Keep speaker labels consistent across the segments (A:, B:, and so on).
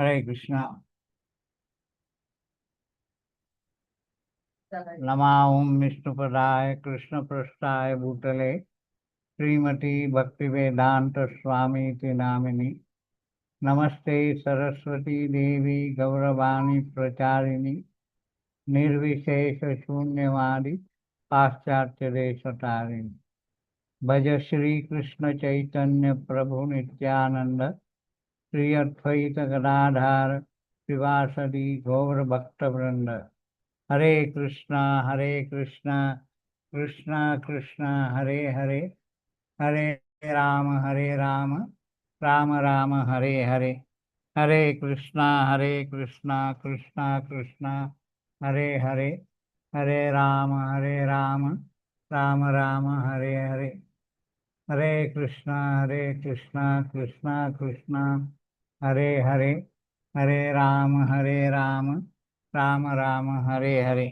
A: हरे कृष्णा। नमाओं विष्णुपदाय कृष्णपृष्ठाय भूतले श्रीमती भक्तिवेदांत स्वामी नामिनी। नमस्ते सरस्वती देवी गौरवाणी प्रचारिणी निर्विशेष शून्यवादी पाश्चात्य देशतारिणी। भज श्री कृष्ण चैतन्य प्रभु नित्यानंद श्री अद्वैत गदाधर शिवासदि गौर भक्त वृंद। हरे कृष्णा कृष्णा कृष्णा हरे हरे, हरे राम राम राम हरे हरे। हरे कृष्णा कृष्णा कृष्णा हरे हरे, हरे राम राम राम हरे हरे। हरे कृष्णा कृष्णा कृष्णा हरे हरे, हरे राम राम राम हरे हरे।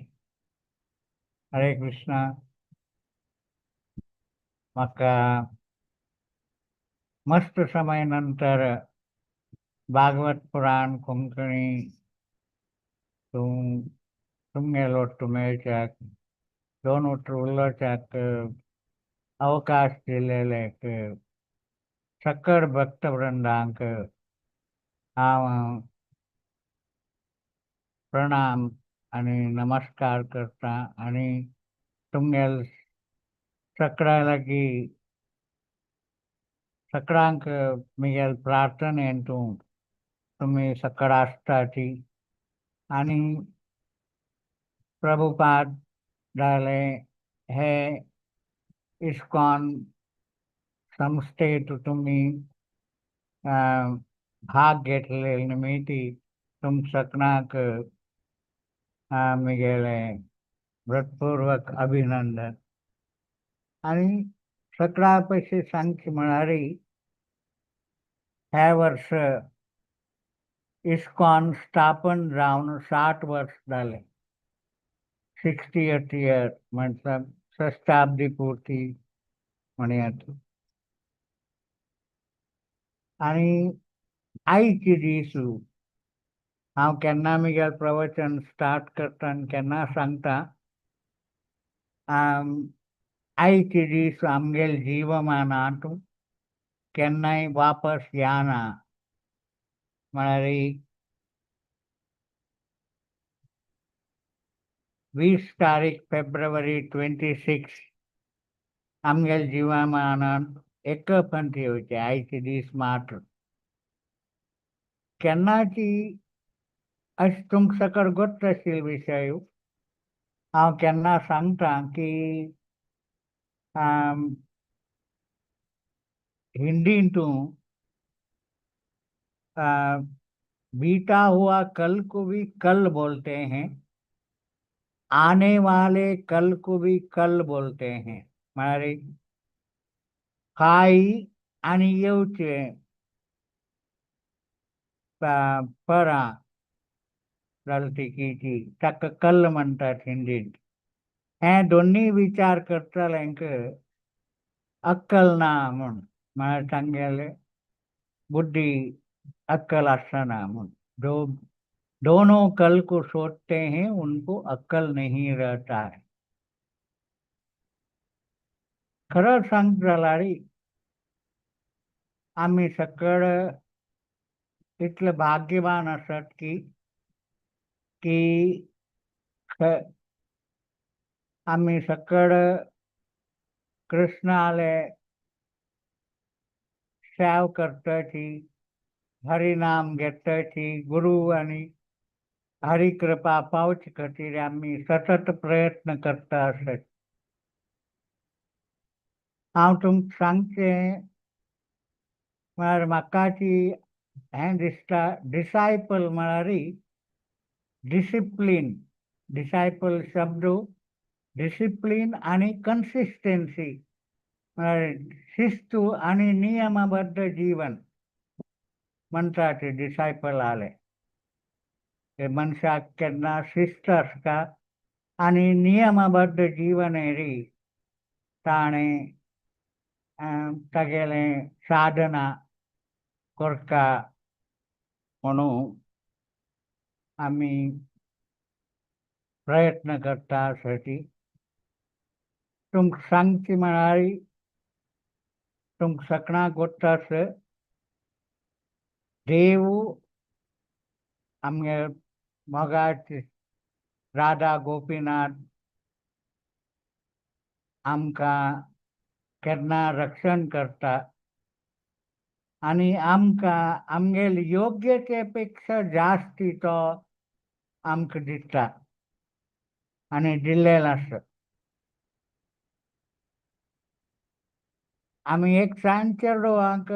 A: हरे कृष्णा। मका मस्त समय नंतर भागवत पुराण कोंकणी तुम तुमगेलो तुमेच्याक दोन उल्लोचाक अवकाश दिलेले सकळ भक्तवृंदांक हांव प्रणाम आणि नमस्कार करता आणि तुमगेल सगळ्यांकी सगळ्यांक मिगेल प्रार्थनेंतू तुम्ही सकळ आसताची आणि प्रभुपाद झाले हे इस्कॉन संस्थेत तुम्ही भाग घेतलेले निमित्ती तुम सकनाक मिगेले हृदयपूर्वक अभिनंदन। आणि सगळ्यापेक्षा सांगची म्हणारी ह्या वर्ष इस्कॉन स्थापन जाऊन 60 वर्ष झाले। 60th year मतलब शताब्दी पूर्ती म्हणूयात। आणि आईची दिसू हांव केन्ना मिगेल प्रवचन स्टार्ट करता आणि केन्ना सांगता आईची दीस आमगेल जीवमानांत केन्नाय वापस येना। म्हळ्यार 20 तारीख फेब्रुवारी 26 आमगेल जीवमानांत एकपंथी येवचे आईचे दीस मात्र। केन्नाची अशें तुमकां सकळ गोश्ट आशिल्लो विशय हांव केन्ना सांगता की हिंदींतू बीता हुआ कल को भी कल बोलते हैं, आने वाले कल को भी कल बोलते हैं। म्हळ्यार फाई आणि येवचे परां चलतिकीची ताका कल म्हणटात हिंदींत। हे दोन्ही विचार करतल्यांक अक्कल ना म्हूण म्हळ्यार तांगेले बुद्धी अक्कल आसना म्हूण। जो दोनों कल को सोचते हैं उनको अक्कल नहीं रहता है। खरं सांग जाल्यार आमी सकळ इतले भाग्यवान आसात की आमी सकळ कृष्णाले सेव करताची, हरिनाम घेताची, गुरु आणि हरी कृपा पावचे खातीर आमी सतत प्रयत्न करता आसात। हांव तुमकां सांगचें म्हळ्यार म्हाकाची हें दिसता डिसायपल म्हळ्यार डिसिप्लीन। डिसायपल शब्द डिसिप्लीन आणि कन्सिस्टन्सी म्हळ्यार शिस्तू आणि नियमबद्ध जीवन म्हणटात डिसायपल आले। मनशाक केन्ना शिस्त आसता आणि नियमबद्ध जीवन येरी ताणें तागेलें साधना करता म्हणून आम्ही प्रयत्न करता आसाठी तुमक सांगची म्हणाली तुमक सगळा गोष्टास देव आमगे मगाच राधा गोपीनाथ आमकां केन्ना रक्षण करता आणि आमगेल योग्यते पेक्षा जास्ती तो आमकां दिता आणि दिल्लेलो आसा आमी एक सांजचेडोवाक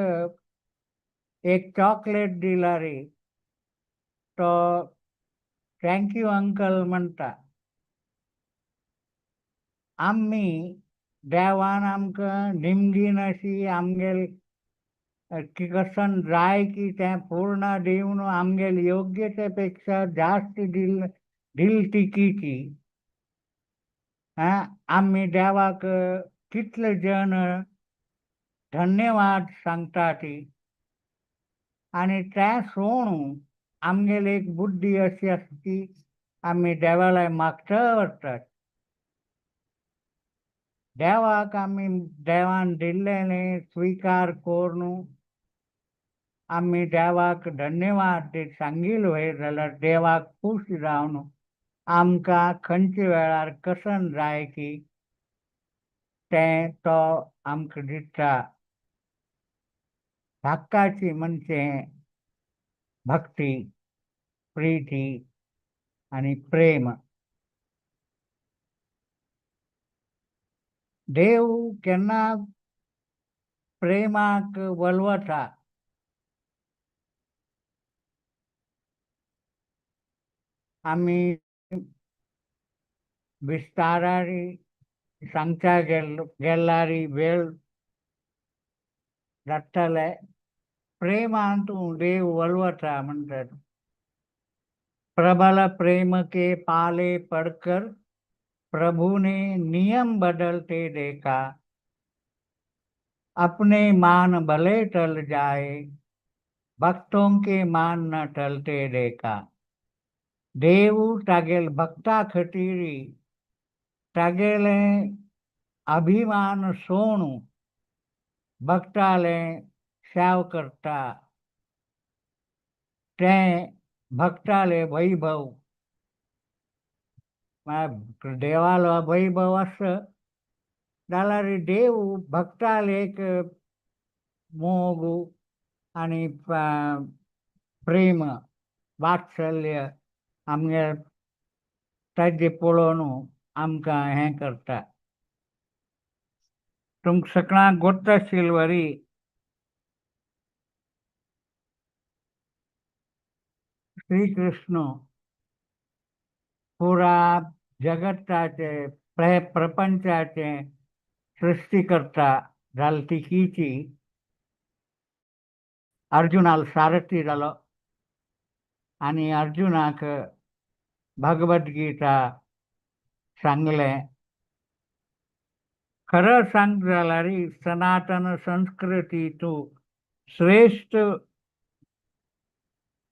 A: एक चॉकलेट दिला रे तो थँक्यू अंकल म्हणटा आमी देवान आमकां निमगीन अशी आमगेल की कसन जाय की तें पूर्ण दिवन आमगेल योग्यते पेक्षा जास्त दिलतिकीची आमी देवाक कितले जण धन्यवाद सांगता ती आणि त्या सोडून आमगेल एक बुद्धी अशी आसा की आमी देवाला मागता वतात देवाक आमी देवान दिल्लेलें स्वीकार करून आमी देवाक धन्यवाद ते सांगिल्लो जाल्यार देवाक खूश जावन आमकां खंयच्या वेळार कसन जाय की तें तो आमकां दिता हक्काची म्हणजे भक्ती प्रीती आणि प्रेम देव केन्ना प्रेमाक वलवता आमी विस्तारारी सांगता गेल्यारी वेळ जातले प्रेमांतूं देव वलवता म्हणटात प्रबल प्रेम के पाले पड़कर प्रभु ने नियम बदलते देखा अपने मान भले टल जाए भक्तों के मान न टलते देखा देव तागेल भक्ता खतीरी तागेले अभिमान सोणू भक्ताले सेव करता तें भक्ताले वैभव देवालो वैभव आसा जाल्यार देव भक्ताले एक मोग आणि प्रेम वात्सल्य आमगे ताजे पळोवन आमकां हें करता तुमकां सगळ्यांक गोश्ट आशिल्ली वरी श्री कृष्ण पुरा जगताचे प्रपंचाचे सृष्टिकर्ता जालतिकीची अर्जुनाल सारथी जालो आणि अर्जुनाक भगवद्गीता सांगलें खरं सांग जाल्यार सनातन संस्कृतीतूं श्रेष्ठ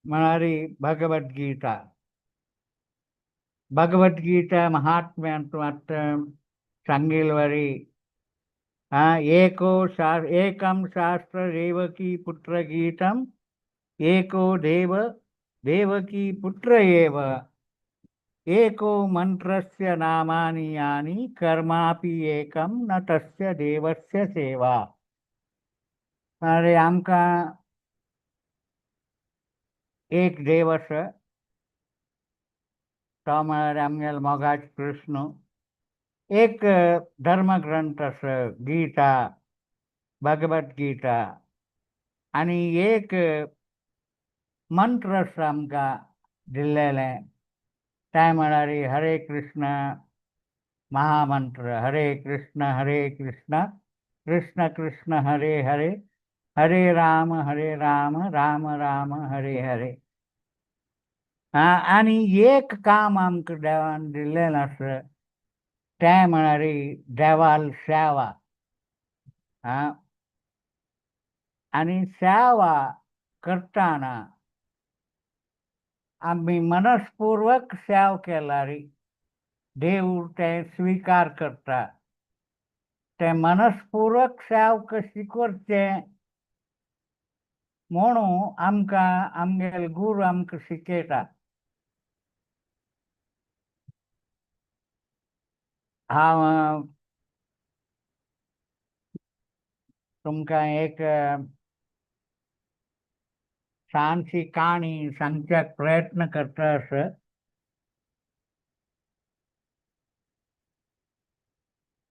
A: म्हळ्यार भगवद्गीता भगवद्गीता महात्म्यांत सांगिल्ले वरी एकं शास्त्र देवकी पुत्र गीतम एको देव देवकी पुत्र एव एको मंत्रस्य नामानि यानि कर्मापि एकं न तस्य देवस्य सेवा अरे आमकां एक देव आसा तो म्हळ्यार आमगेलो मोगाच कृष्ण एक धर्मग्रंथ आसा गीता भगवद्गीता आणि एक मंत्र आसा आमकां दिल्लेलें तें म्हळ्यार हरे कृष्ण महामंत्र हरे कृष्ण कृष्ण कृष्ण हरे हरे हरे राम राम राम हरे हरे आणि एक काम आमकां देवान दिल्लेलें आसा तें म्हळ्यार देवाल सेवा आणि सेवा करताना आम्ही मनस्पूर्वक सेवा केल्यारी देव ते स्वीकार करता. ते मनस्पूर्वक सेवा कशी करचे म्हणून आमकां आमगेले गुरू आमकां शिकयता. हांव तुमकां एक छानशी काणी सांगच्याक प्रयत्न करता असं.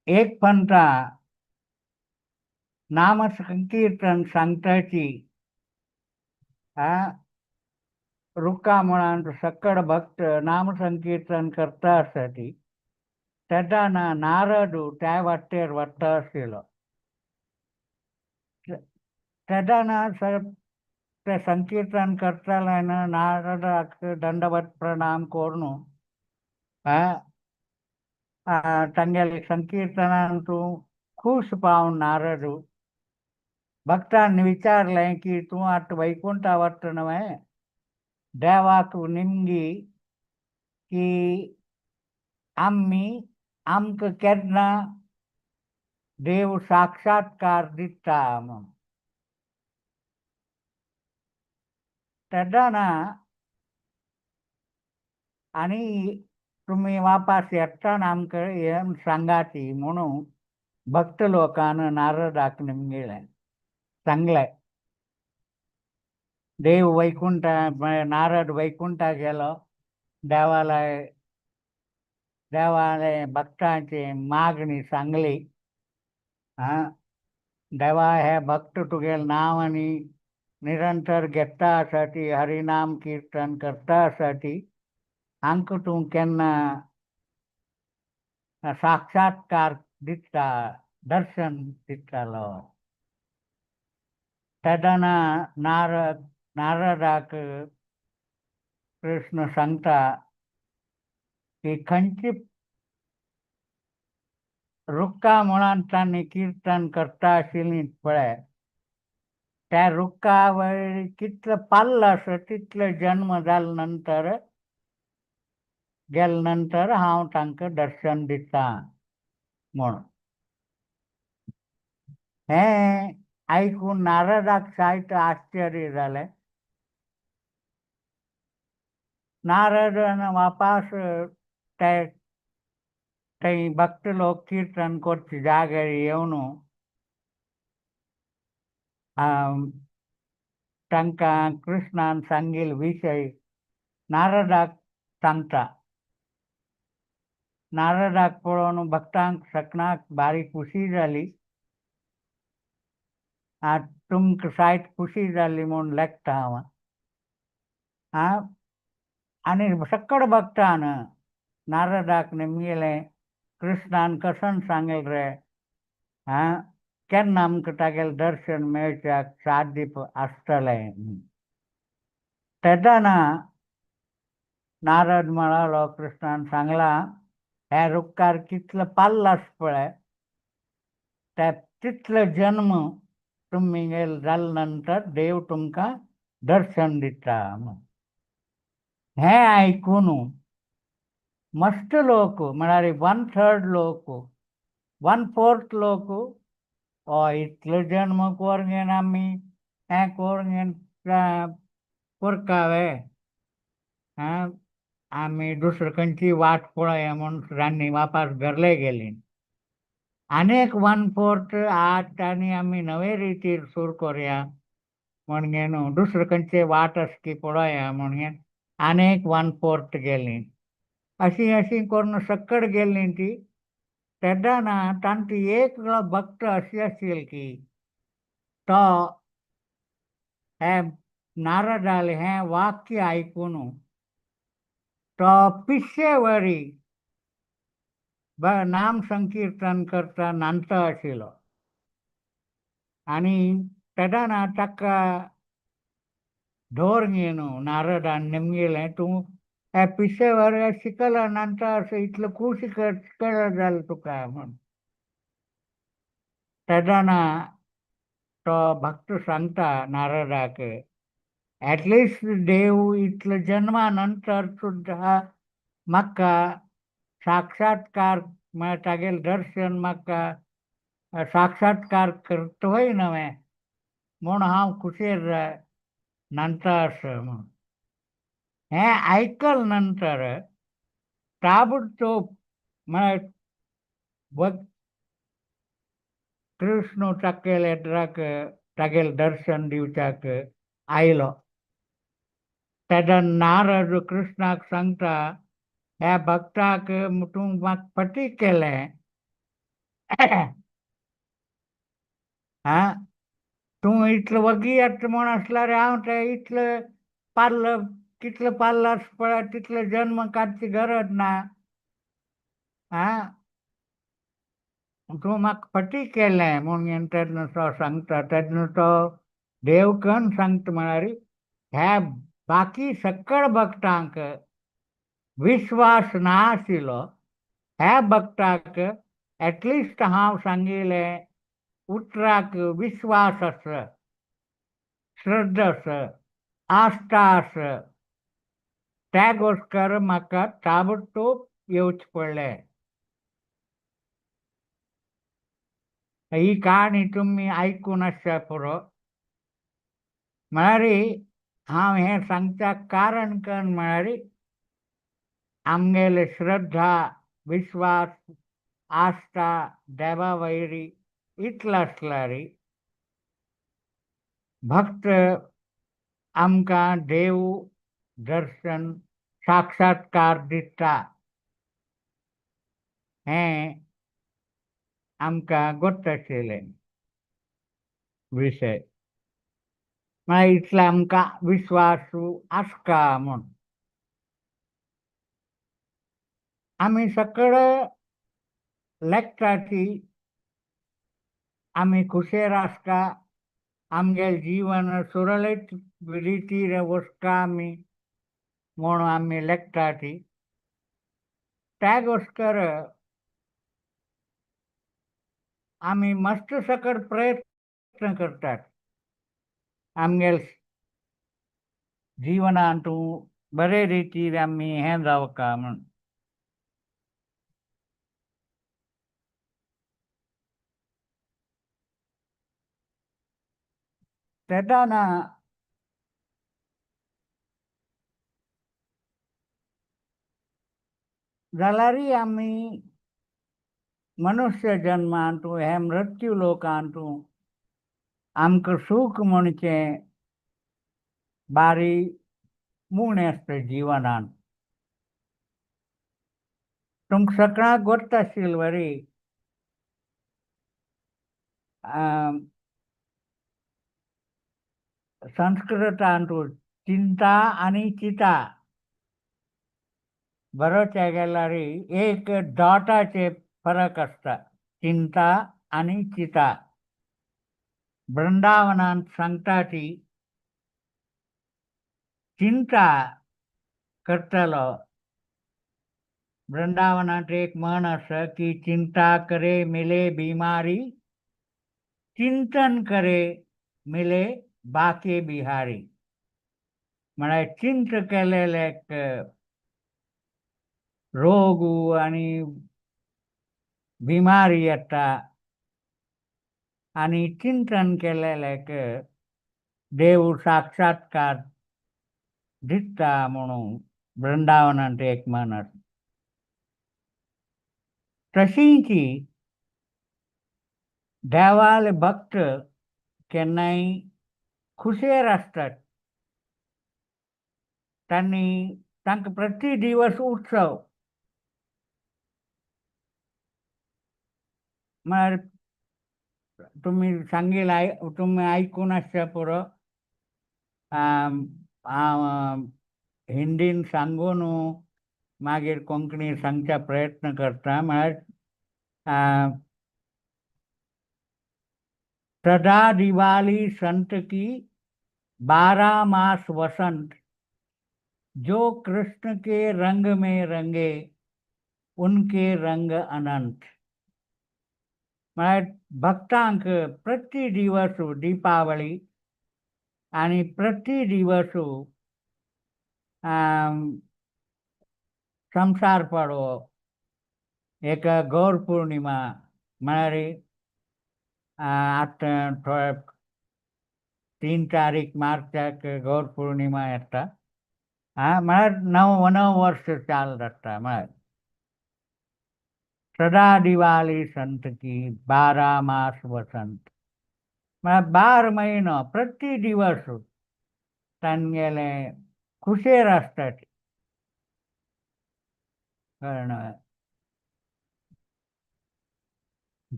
A: एक पंथा नाम संकीर्तन सांगताची रुक्का म्हणून सक्कड भक्त नाम संकीर्तन करता आसतती तेन्ना नारद त्या वाटेर वता आशिल्लो. तेन्ना ते संकीर्तन करताले नारदाक दंडवत प्रणाम करून तांगेले संकीर्तनान तूं खुश पावन नारद भक्तांनी विचारलें की तूं आतां वैकुंठा वता न्हय देवाक निमगी की आम्ही आमकां केन्ना देव साक्षात्कार दिता म्हूण. तेन्ना आनी तुमी वापस येताना आमकां हें सांगाती म्हणून भक्त लोकान नारदाक निमगेलें सांगलें. देव वैकुंठा नारद वैकुंठा गेलो. देवाले भक्तांची मागणी सांगली. देवा हे भक्त तुगेलें नांव आनी निरंतर घेता आसतती हरिनाम कीर्तन करता आसतती हांकां तूं केन्ना साक्षात्कार दिता दर्शन दितालो. तेन्ना नारदाक कृष्ण सांगता की खंयची रुक्का म्हणून तांणी कीर्तन करता आशिल्लीं पळय त्या रुक्का वयर कितलो पाल्ल आसा तितले जन्म जाले नंतर गेले नंतर हांव तांकां दर्शन दिता म्हणून. हें आयकून नारदाक जायत आश्चर्य जालें. नारदान वापस ते थंय भक्त लोक कीर्तन करचे जाग्यार येवन तांकां कृष्णान सांगिल्लो विशय नारदाक सांगता. नारदाक पळोवन भक्तांक सगळ्यांक भारी खुशी जाली. तुमकां जायत खुशी जाली म्हूण लेखता हांव. आनी सक्कड भक्तान नारदाक निमगेलें कृष्णान कसन सांगलें रे केन्ना आमकां तागेलें दर्शन मेळच्याक साध्य आसतलें. तेन्ना नारद म्हणालो कृष्णान सांगला हे रुक्कार कितलो पाल्ल आसा पळय ते तितले जन्म तुमगेले जाले नंतर देव तुमकां दर्शन दिता. हें आयकून मस्त लोक म्हळ्यार 1/3 लोक 1/4 लोक इतलो जन्म कोरगेन आमी हें कोरगेन परकावे आमी दुसरे खंयची वाट पळोवया म्हूण रान्नी वापस घरले गेलीं. आनीक 1/4 आठ आनी आमी नवे रितीर सुरू करुया म्हणगेन दुसरे खंयचे वाट आसा की पळोवया म्हणगेन आनीक 1/4 गेलीं. अशीं अशीं करून सक्कड गेलीं ती. तेन्ना तांचो एक भक्त अशी आशिल्लो की तो हें नारदालें हें वाक्य आयकून तो पिशे वरी नाम संकीर्तन करता नाचता आशिल्लो. आनी तेन्ना ताका धोर घेवन नारदान निमगेलें तूं हे पिशे वरे शिकला नाचता असो इतलो खुशी कशें जालें तुका म्हूण. तेन्ना तो भक्त सांगता नारदाक ॲटलिस्ट देव इथलं जन्मानंतर सुद्धा म्हाका साक्षात्कार मेळटागेल दर्शन म्हाका साक्षात्कार करतोय नव्हे म्हूण हांव खुशेर नंतर म्हूण हें आयकल नंतर ताबडतोब म्हळ्यार कृष्ण तागेलें दर्शन दिवच्याक आयलो. तेन्ना नारद कृष्णाक सांगता ह्या भक्ताक तूं म्हाका फटीक केलें आं तूं इतलो वगी येता म्हूण आसल्यार हांव तें इतलें पारलं कितलें पारलं आसा पळय तितलो जन्म काडची गरज ना. आं तूं म्हाका फटीक केलें म्हूण तेन्ना तो सांगता. तेन्ना तो देव कन्न सांगता म्हळ्यार ह्या बाकी सकळ भक्तांक विश्वास नाशिल्लो ह्या भक्ताक ॲटलिस्ट हांव सांगिल्लें उतराक विश्वास आसा, श्रद्धा आसा, आस्था आसा, त्या घोस्कर म्हाका ताबडतोब येवचें पडलें. ही काणी तुमी आयकून आसता पुरो. म्हळ्यार हांव हें सांगपाक कारण कन्न म्हळ्यार आमगेली श्रद्धा, विश्वास, आस्था देवा वयरी इतलो आसल्यार भक्त आमकां देव दर्शन साक्षात्कार दिता हें आमकां गोश्ट आशिल्लें विशय. म्हळ्यार इतलो आमकां विश्वास आसता म्हूण आमी सकळ लेखटाची आमी खुशेर आसता. आमगेलें जीवन सुरळीत रितीन वचता आमी म्हूण आमी लेखटाची. त्या घोस्कर आमी मस्त सकळ प्रयत्न करतात आमगेल्या जिवनांत बरे रितीन आमी हें जावंका म्हूण. तेन्ना जाल्यारय आमी मनुष्य जन्मांत हे मृत्यू लोकांत आमकां सूख म्हणचें बारी म्हूण आसता जिवनांत. तुमकां सगळ्यांक गोश्ट आशिल्ली बरी संस्कृतांत चिंता आनी चिता बरोवचे गेल्यार एक डॉटाचे फरक आसता. चिंता आनी चिता. वृंदावनांत सांगता ती चिंता करतलो. वृंदावनांत एक म्हण आसा की चिंता करे मिले बीमारी, चिंतन करे मिले बाके बिहारी. म्हळ्यार चिंत केलेलेक रोग आनी बिमारी येता आनी चिंतन केलेलेक देव साक्षात्कार दिता म्हणून वृंदावनांत एक म्हण आसा. तशींच देवाले भक्त केन्नाय खुशेर आसतात. तांकां प्रती दिवस उत्सव. म्हळ्यार तुमी सांगिल्लें तुमी आयकून आसता पुरो. हांव हिंदीन सांगून मागीर कोंकणी सांगचा प्रयत्न करता. म्हळ्यार सदा दिवाली संत की 12 मास वसंत, जो कृष्ण के रंग में रंगे उनके रंग अनंत. म्हळ्यार भक्तांक प्रती दिवस दिपावली आणि प्रति दिवस संसार पडो एक गौर पौर्णिमा म्हणारी आता थोड्या 3 तारीख मार्चाक गौर पौर्णिमा येता म्हळ्यार 9 वर्ष चाल जाता म्हळ्यार सदा दिवाळी संत की 12 मास वसंत म्हळ्यार 12 महिनो प्रति दिवस तांगेले खुशेर असतात कळ्ळें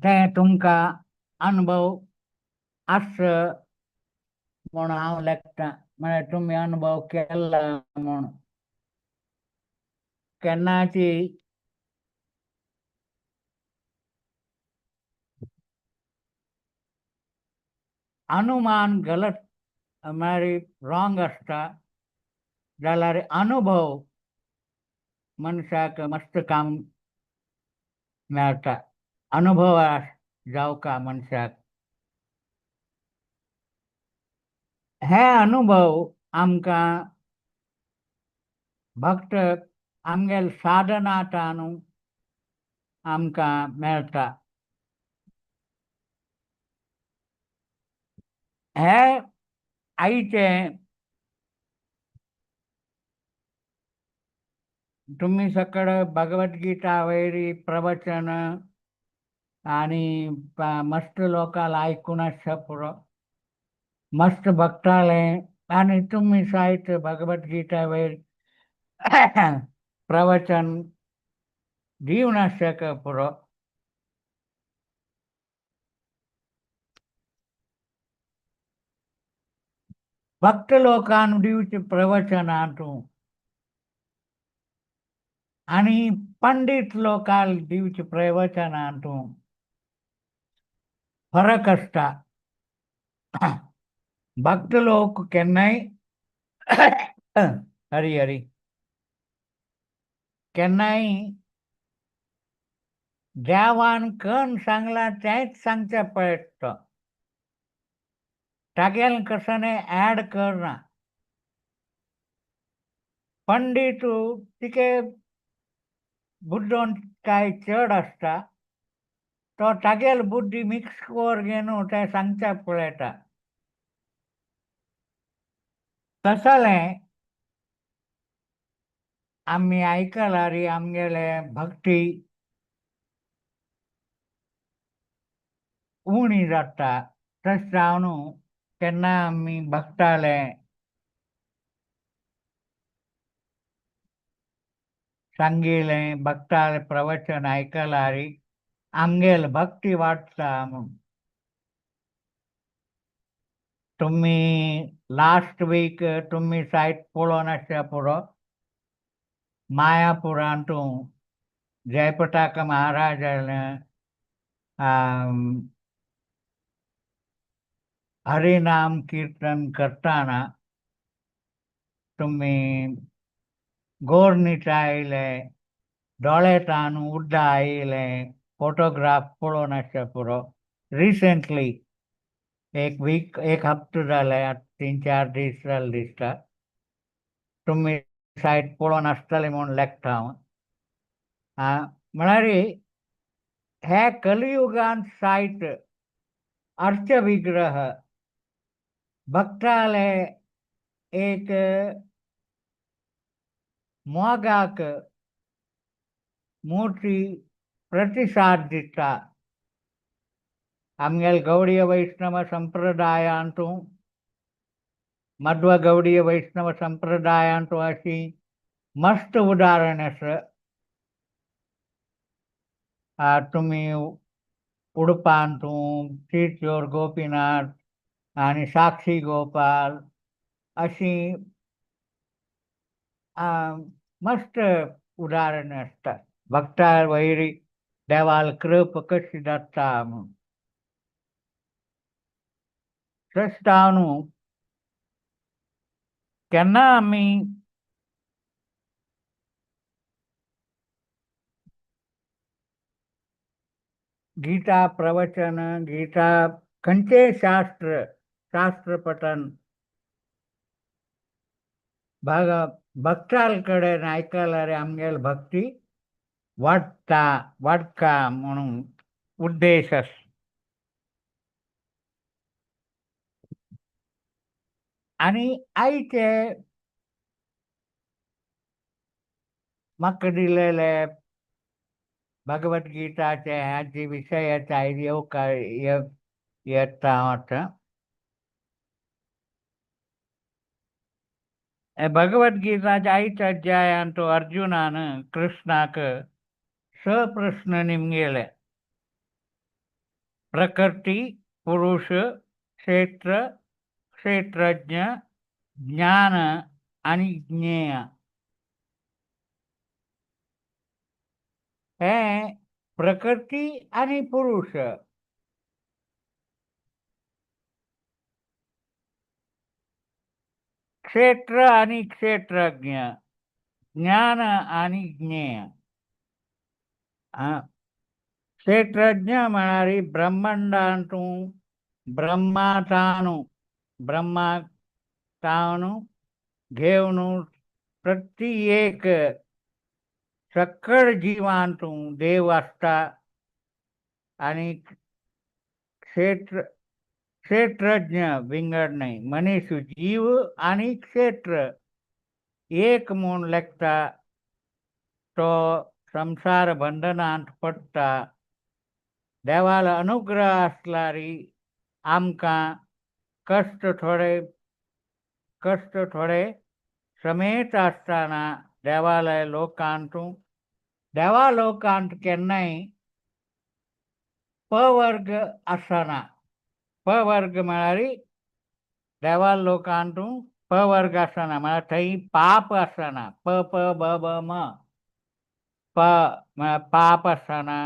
A: ते तुमकां अनुभव आसचो म्हूण हांव लेखतां म्हळ्यार तुमी अनुभव केला म्हूण केन्नाची अनुमान गलत म्हळ्यार रॉंग आसता जाल्यार अनुभव मनशाक मस्त काम मेळटा अनुभव जावका मनशाक हे अनुभव आमकां फक्त आमगेल साधनांतल्यान आमकां मेळटा हे आईचे तुम्ही सकळ भगवद्गीता वैरी प्रवचन आणि मस्त लोकांना ऐकूनच पुरो मस्त बघताले आणि तुम्ही साहित्य भगवद्गीता वैर प्रवचन जीवनाशक पुरो भक्त लोकांना दिवचे प्रवचनातून आणि पंडित लोकांना दिवचे प्रवचनातून फरक असता भक्त लोक केन्नाय हरी हरी केन्नाय देवान कण सांगला तेच सांगचे पळयता तागेल कशें ऍड करना पंडित तिके बुड्डोन काय चड आसता तो तागेल बुद्धी मिक्स कोर घेवन ते सांगचे पळयता तसलें आमी आयकलां आमगेले भक्ती उणी जाता तशें जावन केन्ना आमी भक्ताले सांगिल्लें भक्ताले प्रवचन आयकलां आमगेल भक्ती वाडटा म्हूण तुम्ही लास्ट वीक तुम्ही सायट पळोवन आसता पुरो मायापुरांतून जयप्रताप महाराजान हरिनाम कीर्तन करताना तुम्ही गोर निटायले डोळे ताणून उड्डां आयिल्ले फोटोग्राफ पळोवन आसता पुरो रिसेंटली एक हप्तो जाले 3-4 दीस जाले दिसता तुम्ही सायट पळोवन आसतले म्हूण लेखता हांव म्हळ्यार हे कलियुगांत सायट अर्चविग्रह भक्ताले एक मोगाक मोठी प्रतिसाद दिता आमगेल गौडीय वैष्णव संप्रदायांतूं मध्व गौडीय वैष्णव संप्रदायांतूं अशी मस्त उदाहरण आसा तुम्ही उडपांतूं तिरचोर गोपीनाथ आणि साक्षी गोपाल अशी मस्त उदाहरण असतात भक्ता वैरी देवाल कृप कशी जाता म्हणून तशें केन्ना आमी गीता प्रवचन गीता खंयचेय शास्त्र पठन भाग भक्तालकडे ऐकायला रे आमगेल भक्ती वाटता वाटका म्हणून उद्देश आणि आईचे मक दिलेले भगवद्गीताचे ह्याची विषयाचा येऊ का येता होता भगवद्गीताच्या आईच्या अध्यायान तो अर्जुनानं कृष्णाक प्रश्न निमगेले प्रकृती पुरुष क्षेत्र क्षेत्रज्ञ ज्ञान आणि ज्ञेय हे प्रकृती आणि पुरुष क्षेत्र आणि क्षेत्रज्ञ ज्ञान आणि ज्ञेय क्षेत्रज्ञ म्हणारी ब्रह्मांडातून ब्रह्मातानु ब्रह्मातानु घेऊन प्रत्येक सकळ जीवांतून देव असता आणि क्षेत्रज्ञ विंगड नाही मनीष जीव आणि क्षेत्र एक म्हणून लेखता तो संसार बंधनात पडता देवाला अनुग्रह असणारी आमका कष्ट थोडे समेत असताना देवालय देवा लोकांत केन्नाय पवर्ग असना पवर्ग म्हळ्यार देवा लोकांतून पवर्ग असना म्हळ्यार थंय पाप असना प प ब ब म प पाप असना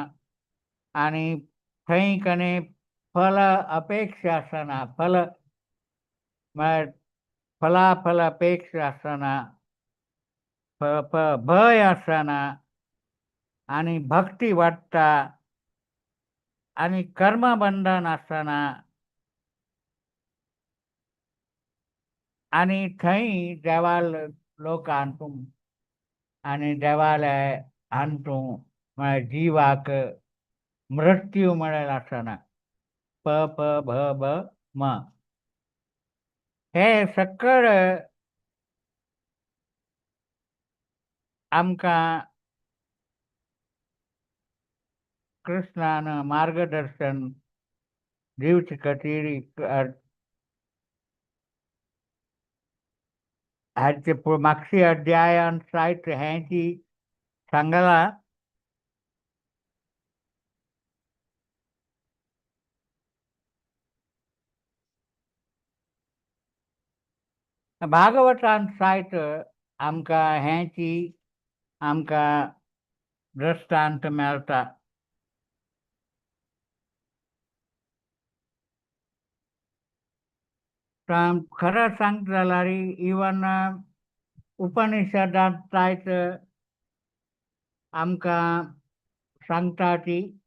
A: आणि थंय कने फल अपेक्षा असना फलाफल अपेक्षा असना भय असना आणि भक्ती वाटता आणि कर्मबंधन असना आणि थंय देवा लोक आणतून आणि देवालय आणतून जीवाक मृत्यू मिळेल असना प प भ ब म हे सकळ आमका कृष्णानं मार्गदर्शन दिवची कथेरी ह्याचे मागची अध्यायान साहित्य ह्याची सांगला भागवतान साहित्य आमका ह्याची आमका दृष्टांत मेळता खरं सांगता जाल्यार इवन उपनिषदांत साहित्य आमका सांगता की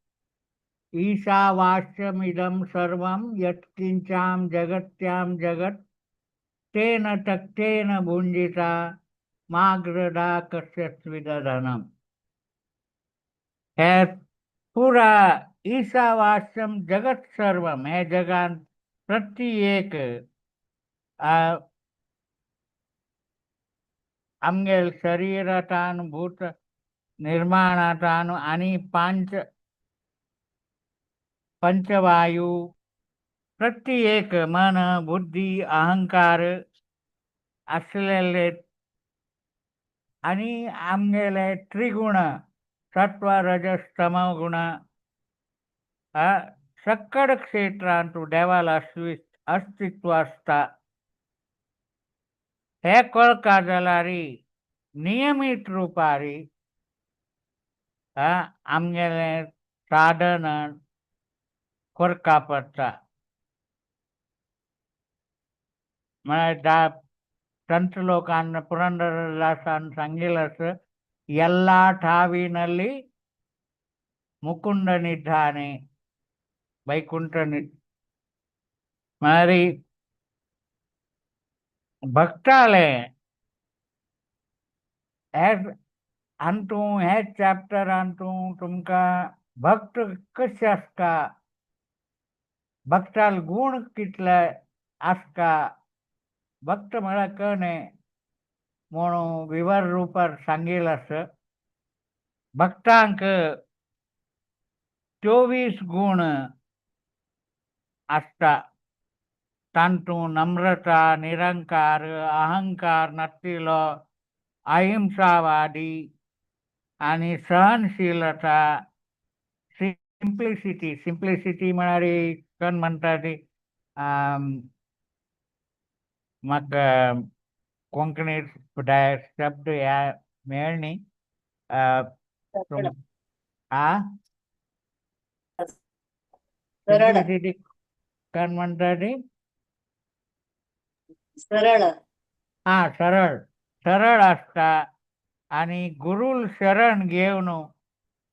A: ईशावास्यमिदं सर्वं यत्किंचां जगत्यां जगत् तेन तक्तेन भुंजिता माग्रदा कस्यचिदधनम् हे पुरा ईशावास्यम जगत सर्वम हे जगात प्रत्येक आमगेल शरीरातान भूत निर्माणातान आणि पंचवायू प्रत्येक मन बुद्धी अहंकार असलेले आणि आमगेले त्रिगुण सत्व रजस तमो गुण सकळ क्षेत्रांत देवाला अस्तित्व असता हे कळका जाल्यार नियमित रूपारी आमगेले साधन करका पडटा म्हळ्यार संत लोकांना ಪುರಂದರದಾಸನ್ ಸಂಗಿಲಸ್ ಎಲ್ಲ ಠಾವಿನಲ್ಲಿ ಮುಕುಂದನಿದ್ದಾನೆ మరి భక్తాలే हेच हांतू हेच चॅप्टर हांतू तुमकां भक्त कशें आसता, भक्ताल गुण कितले आसता, भक्त म्हळ्यार कळ्ळें म्हणून विवर रुपार सांगेल आसा. भक्तांक 24 गुण आसता. तांतूं नम्रता, निरंकार, अहंकार नासलेलो, अहिंसावादी आणि सहनशीलता, सिम्प्लिसिटी. सिम्प्लिसिटी म्हळ्यार कोण म्हणटा ती म्हाका कोंकणी शब्द मेळ्ळा न्ही.
B: सरळ सरळ
A: सिम्प्लिसिटी कोण म्हणटा ती
B: सरळ
A: सरळ. सरळ आसता आणि गुरुल शरण घेवन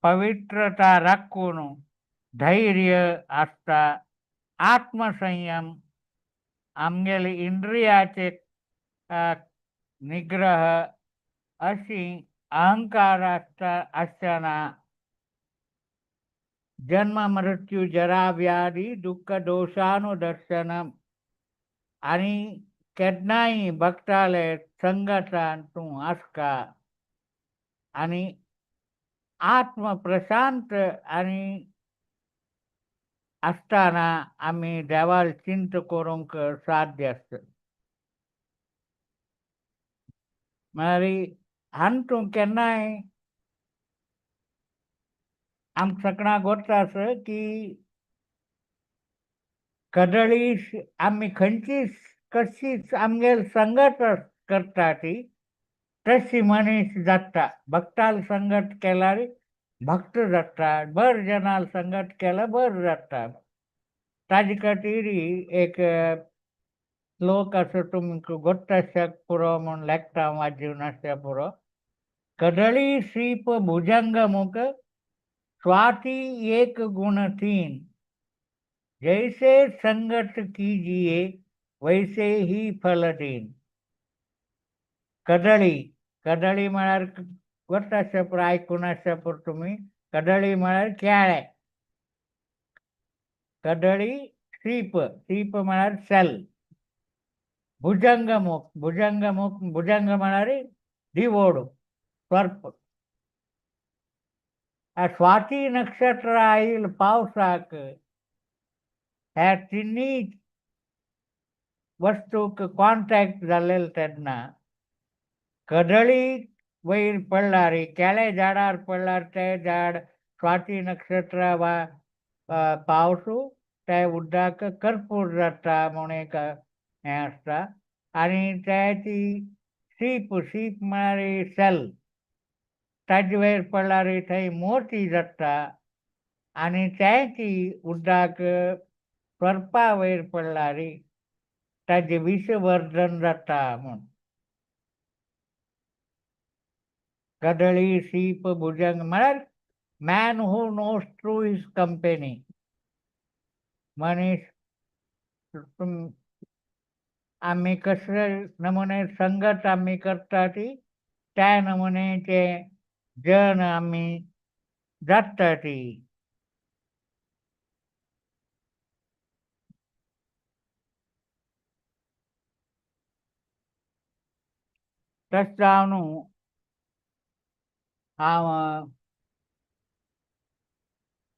A: पवित्रता राखून धैर्य आसता, आत्मसंयम, आमगेले इंद्रियाचे निग्रह, अशी अहंकार आसतना जन्म मृत्यू जरा व्याधी दुःख दोषानुदर्शनम आणि केन्नाय भक्ताले संगतान तूं आसता आणि आत्म प्रशांत आणि असताना आम्ही देवाल चिंत करूंक साध्य असतं. म्हळ्यार हांतूं केन्नाय आमकां सगळ्यांक गोडटा की कदळी आमी खंयचीच कशीच आमगेर संगत करता ती तशी मनीस जाता. भक्ताल संगत केल्यार भक्त जाता, बर जनाल संगत केल्यार बर जाता. ताजे खातीर एक श्लोक आसा तुमकां गोडटा पुरो म्हूण लेखता वाजून पुरो. कदळी श्रीप भुजंग मुख स्वाति एक गुण तीन, जैसे संगत कीजिए वैसे ही फल देन. कदळी. कदळी म्हळ्यार गोडटा पुरो आयकून आसा पुरो तुमी. कदळी म्हळ्यार केळे. कदळी श्रीप. श्रीप म्हळ्यार सेल. भुजंगमुख. भुजंगमुख. भुजंग म्हळ्यार दिवोड, सर्प. स्वाती नक्षत्र आईल पावसाक ह्या तिन्ही वस्तूक कॉन्टॅक्ट जालेले तेन्ना कदळी वयर पडल्यार, केळे झाडार पडल्यार ते झाड स्वाती नक्षत्र वा पावसू ते उदकाक कर्पूर जाता म्हूण एक हें आसता. आनी त्याची शीप. शीप म्हळ्यार सेल. ताजे वयर पडल्यार थंय मोती जाता आनी त्याची उदक सर्पा वयर पडल्यार ताजे विषवर्धन जाता म्हूण. कदळी शीप भुजंग म्हळ्यार man who knows through his company. मनीस आम्ही कसले नमुने संगत आम्ही करता ती त्या नमुनेचे जन आम्ही जाता ती. तस जावन हांव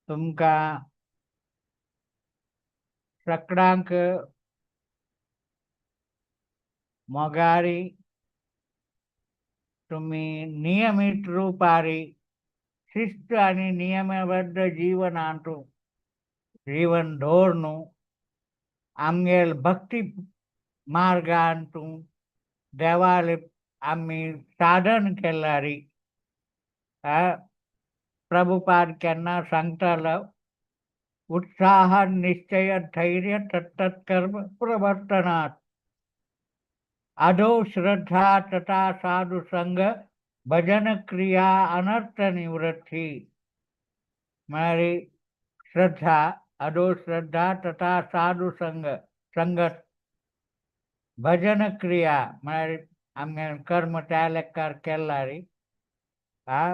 A: तुमकां सगळ्यांक मोगारी तुम्ही नियमित रुपारी शिस्त आणि नियमबद्ध जीवन धोरण आमगेल भक्ती मार्गांतून देवाले आम्ही साधन केल्यार प्रभुपाद केन्ना सांगतालो उत्साह निश्चय धैर्य तत्त कर्म प्रवर्तनात अधो श्रद्धा तथा साधु संग भजन क्रिया अनर्थ निवृत्ती. म्हळ्यार श्रद्धा, अधो श्रद्धा तथा साधु संगत, भजन क्रिया म्हळ्यार आमगे कर्म त्या लेखार केल्यार हा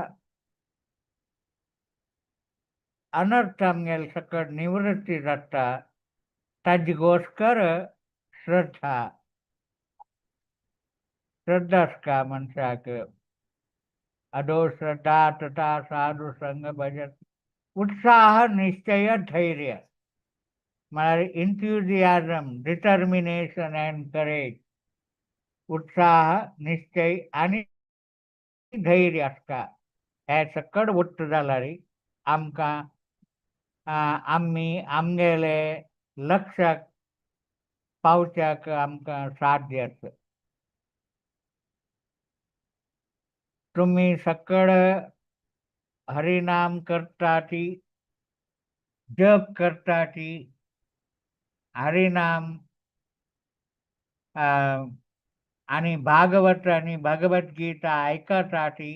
A: अनर्थ आमगेल सकट निवृत्ती जाता ताजेगोस्कर श्रद्धा श्रद्धास्का मनशाक अदो श्रद्धा तथा साधु संग भजन उत्साह निश्चय धैर्य हमारे इंथ्युजियाझम डिटर्मिनेशन एंड करेज उत्साह निश्चय आणि धैर्य असता हे सकट उठ जाल्यार आमकां आम्ही आमगेले लक्षाक पावच्याक आमकां साध्य आसा तुम्ही सकड हरिनाम करता ती जप करता ती हरिनाम आणि भागवत आणि भगवद्गीता ऐकता ती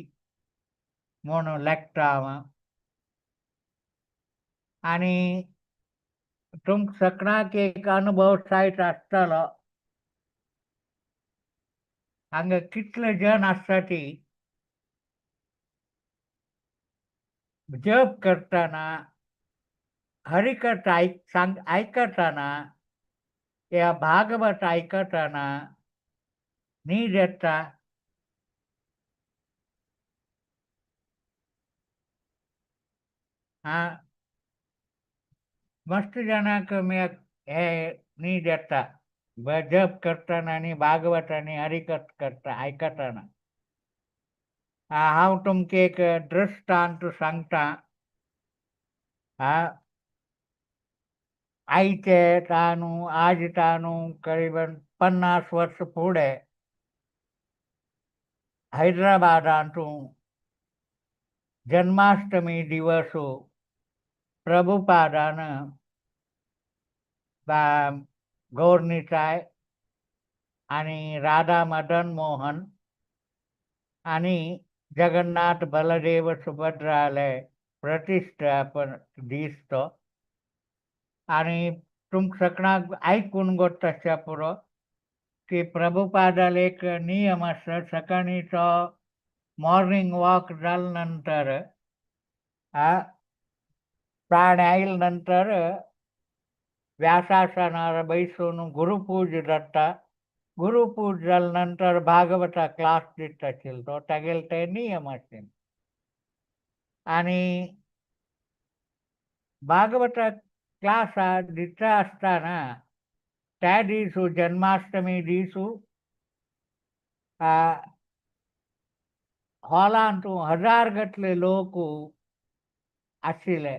A: म्हणून लेखता आणि तुम सकणाक एक अनुभव सायट आसतलो हांगा कितले जण आसता ती जप करताना हरिकथा ऐकताना या भागवत ऐकताना न्हीद येता मस्त जणांक हे न्हीद येता जप करताना आणि भागवत आणि हरिकथ करता ऐकताना हांव तुमकां एक दृश्टांत सांगता आईचे तानू आज तानू करीबन 50 वर्ष पुढे हैदराबादांतून जन्माष्टमी दिवस प्रभुपादान गौरनिताय आणि राधा मदन मोहन आणि जगन्नाथ बलदेव सुभद्रालय प्रतिष्ठापन दिसतो आणि तुम सकणाक ऐकून गोष्ट पुरो की प्रभुपादाला एक नियम असतो सकाळीचो मॉर्निंग वॉक झाल्यानंतर प्राण आईल नंतर व्यासासनावर बैसून गुरुपूज जाता गुरुपूज झाल्यानंतर भागवता क्लास दित असेल तो तागेल ते नियम असेल आणि भागवता क्लास दिता असताना त्या दिसू जन्माष्टमी दिसू हॉलांतून 1000 गटले लोक आशिल्ले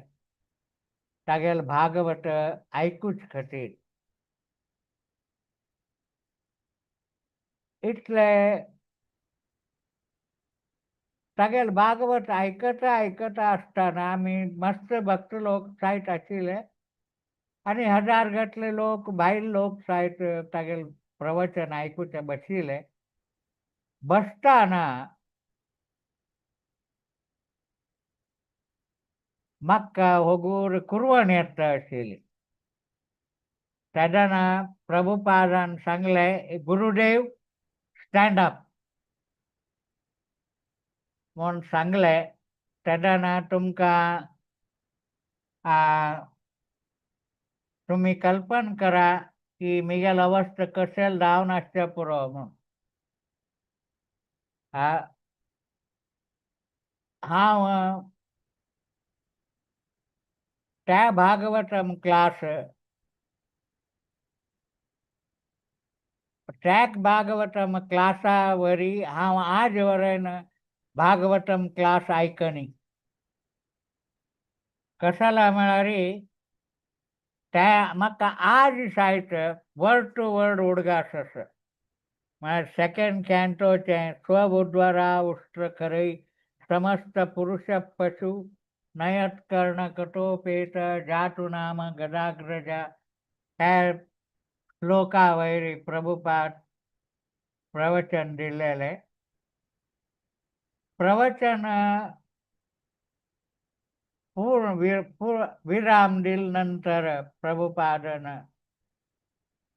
A: तागेल भागवत ऐकूच खातीर इतले तागेल भागवत ऐकता असताना आमी मस्त भक्त लोक सायट आशिल्ले आणि 1000 गटले लोक भायल लोक सायट तागेल प्रवचन ऐकूचे बशिल्ले बसताना म्हाका होगूर कुरवण येता आशिल्ली तेदना प्रभुपादान सांगले गुरुदेव स्टँड अप म्हणून सांगले तेदना तुमकां तुम्ही कल्पना करा की मिगेल अवस्था कशेल जावन आसचे पुरो म्हणून हांव त्या भागवतम क्लास ट्रॅक भागवतम क्लासा वरी हांव आज वरेन भागवतम क्लास आयकनी कशाला म्हळ्यार त्या म्हाका आज सायट वर्ड टू वर्ड उडगास आसा म्हळ्यार सेकंड कॅन्टोचे स्वबुद्धवरा उष्ट्र खरय समस्त पुरुष पशु नयत कर्ण कटोपेत जातु नाम गदाग्रजा ह्या श्लोका वयरी प्रभुपाद प्रवचन दिलेले प्रवचन पूर्ण विराम दिल्यानंतर प्रभुपादन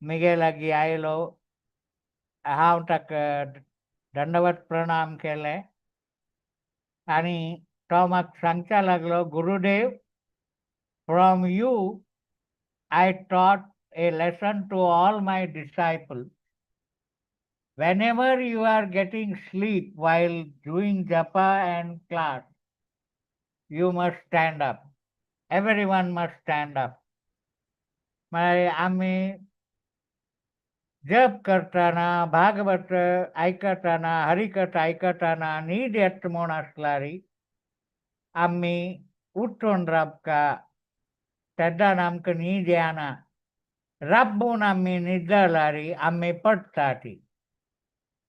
A: मिगे लागी आयलो हांव ताका दंडवत प्रणाम केले आणि तो म्हाका सांगचा लागलो, Gurudev, from you I taught a lesson to all my disciples. Whenever you are getting sleep while doing japa and class, you must stand up. Everyone must stand up. म्हणजे आम्ही जप करताना, भागवत ऐकताना, हरिकथ ऐकताना नीट येत म्हूण आसल्यारी आम्ही उठून राबका. तेन्ना आमकां न्हीद येना. राबून आम्ही न्हिदलारी आम्ही पडटाती.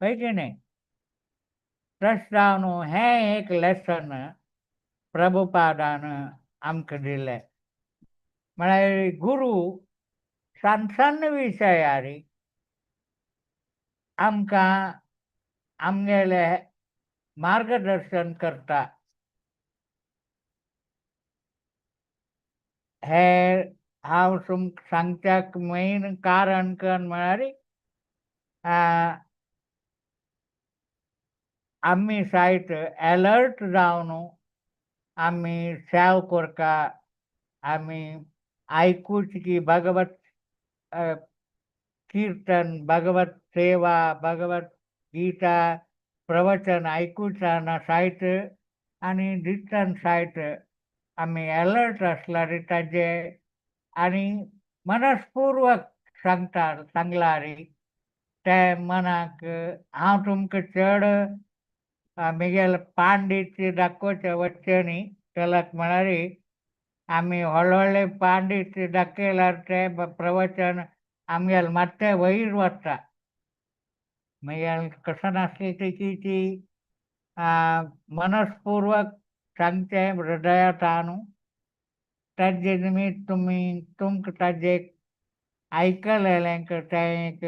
A: होय की नाही? तशें हें एक लेसन प्रभुपादान आमकां दिलें. म्हळ्यार गुरू सान सान्न विशयारी आमकां आमगेलें मार्गदर्शन करता. हें हांव तुमकां सांगच्याक मेन कारण कन्न म्हळ्यार आमी सायट अलर्ट जावन आमी सेवा करता. आमी आयकूच की भगवत कीर्तन, भगवत सेवा, भगवत गीता प्रवचन आयकूचाना सायट आनी दिसतान सायट आमी अलर्ट आसल्यार ताजे आनी मनस्पूर्वक सांगलारी ते मनाक हांव तुमकां चड म्हगेले पांडित दाखोवचे वच्चे न्ही. चलत म्हळ्यार आमी व्हडले पांडित दाखयल्यार ते प्रवचन आमगेले मात्शें वयर वता. म्हगेलें कशें नासलें ती मनस्पूर्वक सांगचें हृदयातान. ताजे निमित्त तुमकां ताजे आयकलेलें तें एक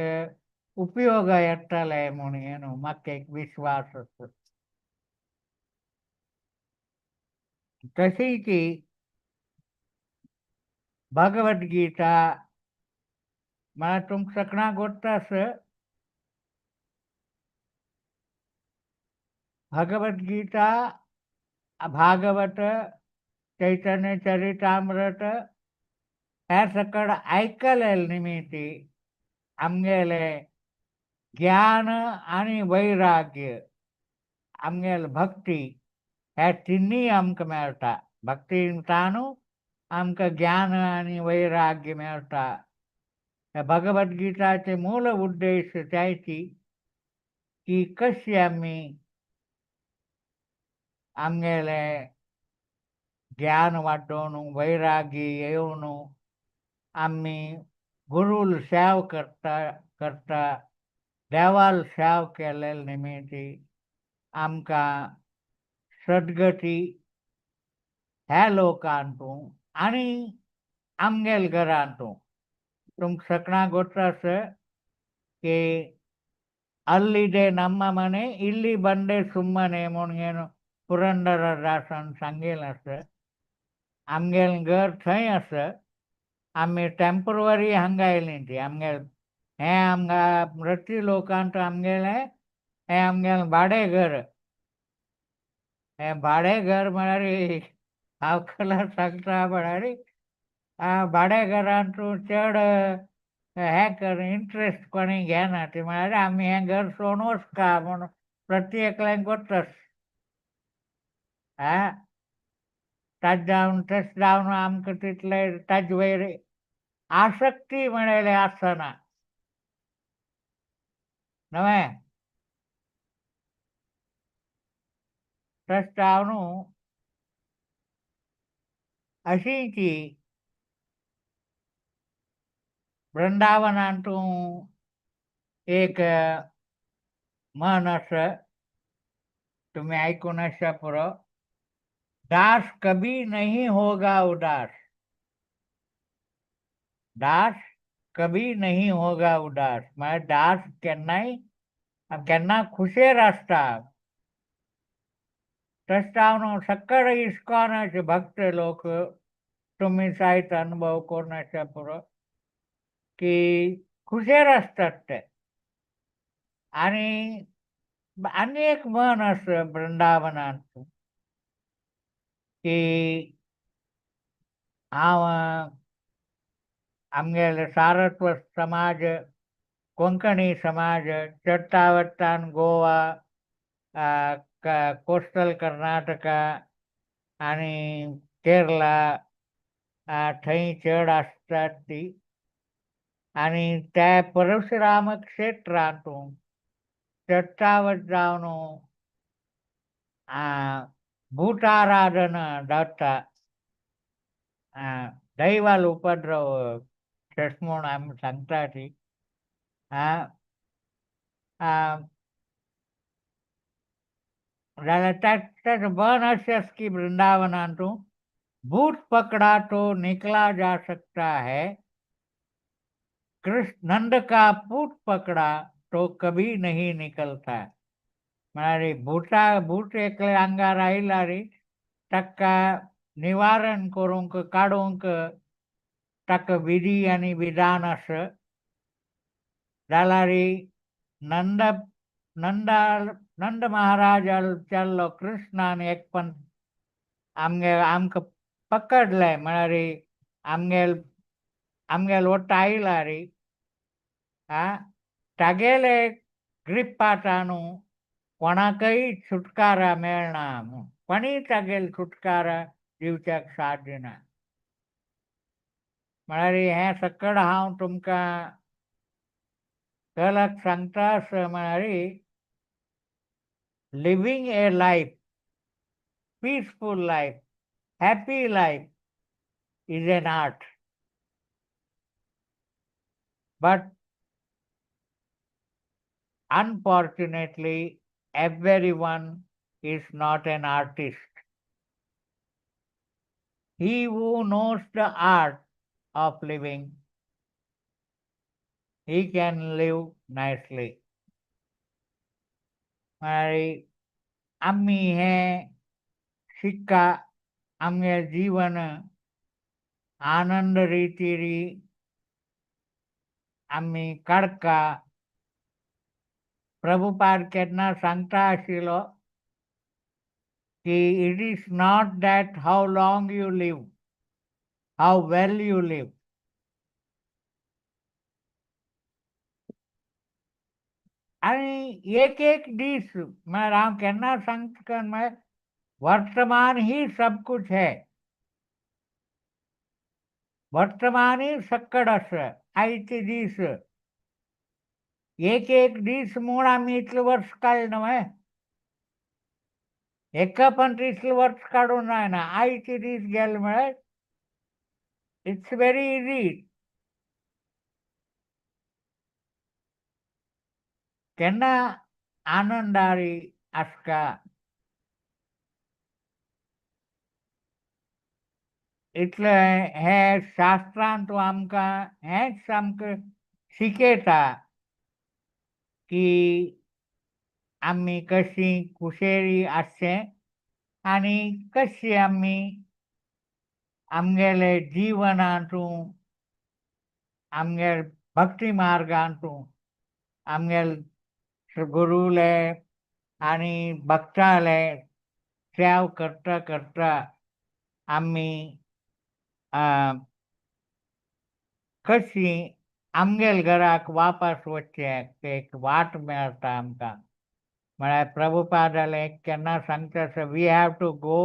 A: उपयोग येतलें म्हूण म्हाका एक विश्वास आसा. तशी की भगवत गीता म्हळ्यार तुमकां सगळ्यांक गोट्टास भगवत गीता, भागवत, चैतन्य चरितामृत हे सकट आयकलेले निमित्त आमगेले ज्ञान आनी वैराग्य, आमगेले भक्ती हे तिनूय आमकां मेळटा. भक्तींतान आमकां ज्ञान आनी वैराग्य मेळटा. भगवत गीताचे मूल उद्देश त्याची की कशी आमी आमगेले ज्ञान वाडोवन वैराग्य येवन आमी गुरूल सेवा करता देवाल सेवा केलेले निमित्त आमकां सद्गती ह्या लोकांतू आनी आमगेले घरांतू. तुमकां सगळ्यांक गोट्टास की अल्लिदे नम्म मने इल्ली बंदे सुम्मने म्हूण पुरंदरदासान सांगेलें आसा. आमगेलें घर थंय आसा. आमी टेम्पररी हांगा आयलीं ती. आमगेलें हें आमकां मृत्यू लोकांत आमगेलें हें आमगेलें भाडें घर. हें भाडें घर म्हळ्यार हांव कला सांगता म्हळ्यार भाडें घरांतू चड हें इंट्रस्ट कोणी घेना. ती म्हळ्यार आमी हें घर सोडून वचता म्हूण प्रत्येकल्याक गोट्टास. तशें जावन आमकां तितलें ताजे वयर आसक्ती म्हणलेलें आसना न्हय. तशें जावन अशी की वृंदावनांतू एक म्हण आसा. तुम्ही ऐकून आसा पुरो. दास कभी नहीं होगा उदास. दास कभी नहीं होगा उदास. म्हळ्यार दास केन्ना खुशेर आसता. तशें जावन सकल इस्कॉनाचे भक्त लोक तुम्ही सायत अनुभव करून आसा पुरो की खुशेर आसतात ते. आनी एक म्हण आसा वृंदावनांत की हांव आमगेले सारस्वत समाज, कोंकणी समाज, चट्टावट्टान गोवा, कोस्टल कर्नाटका आणि केरला थंय चड आसतात ती. आणि त्या परशुराम क्षेत्रांतून चट्टावट जावन भूताराधन जाता. दैवाल उपद्रव म्हूण आमी सांगता ती. जाल्यार ताचें बन अशें की वृंदावनांतून भूत पकड़ा तो निकला जा सकता है, कृष्ण नंद का भूत पकड़ा तो कभी नहीं निकलता. म्हळ्यार भूत एकले आंगार आयल्यार ताका निवारण करूंक काडूंक ताका विधी आनी विधान आसा. जाल्यार नंद महाराज विचारलो कृष्णान एकपण आमकां पकडले. म्हळ्यार आमगेल वट्ट आयल्यार तागेले ग्रिपांतानू कोणाकय सुटकारा मेळना. कोणीय तागेल सुटकारा दिवच्याक साध्य ना. म्हळ्यार हें सकट हांव तुमकां कळक सांगता आसा. म्हळ्यार living A life, peaceful life, happy life is an art. But unfortunately, everyone is not an artist. He who knows the art of living, he can live nicely. आम्ही हे शिक्का आमगे जीवन आनंद रितीरी आम्ही काडका. प्रभुपाद केन्ना सांगता आशिल्लो की it is not that how long you live, how well you live. आणि एक दीस म्हळ्यार हांव केन्ना सांगता म्हळ्यार वर्तमान ही सब कुछ है. वर्तमान ही सक्कड आसा. आयचे दीस एक दीस म्हूण आमी इतलें वर्स काडलें न्हय. एका पण इतलें वर्स काडूं जायना. आयचे दीस गेले म्हळ्यार इट्स व्हेरी इजी. केन्ना आनंदारी आसता. इतलें हे शास्त्रांत आमकां हेंच सामकें शिकयता की आमी कशी कुशेली आसचें आनी कशी आमी आमगेले जिवनांतून आमगे भक्ती मार्गांतून आमगेल गुरुले आनी भक्ताले सेव करता करता आमी कशी आमगेल घराक वापस वचचें एक वाट मेळटा आमकां. म्हळ्यार प्रभुपादाले केन्ना सांगता we have to go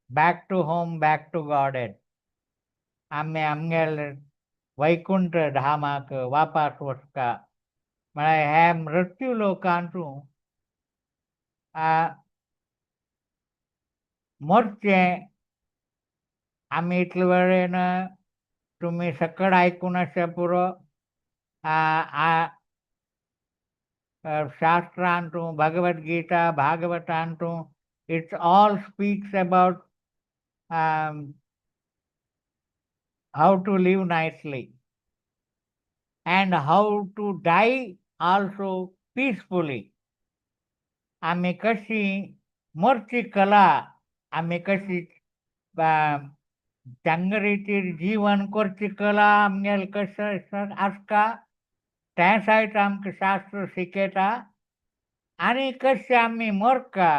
A: back to home, back to Godhead. आमी आमगेल वैकुंठ धामाक वापस वचता. म्हळ्यार हे मृत्यू लोकांतून मरचें आमी इतले वेळेन तुमी सकट आयकून आसा पुरो. शास्त्रांतूं भगवद्गीता भागवतांतूं it's all speaks about how to live nicely and how to die also peacefully. आमी कशी मरची कला, आमी कशी चांगले रितीन जीवन करची कला आमगेल कशें आसता तें सायट आमकां शास्त्र शिकयता. आनी कशें आमी मरका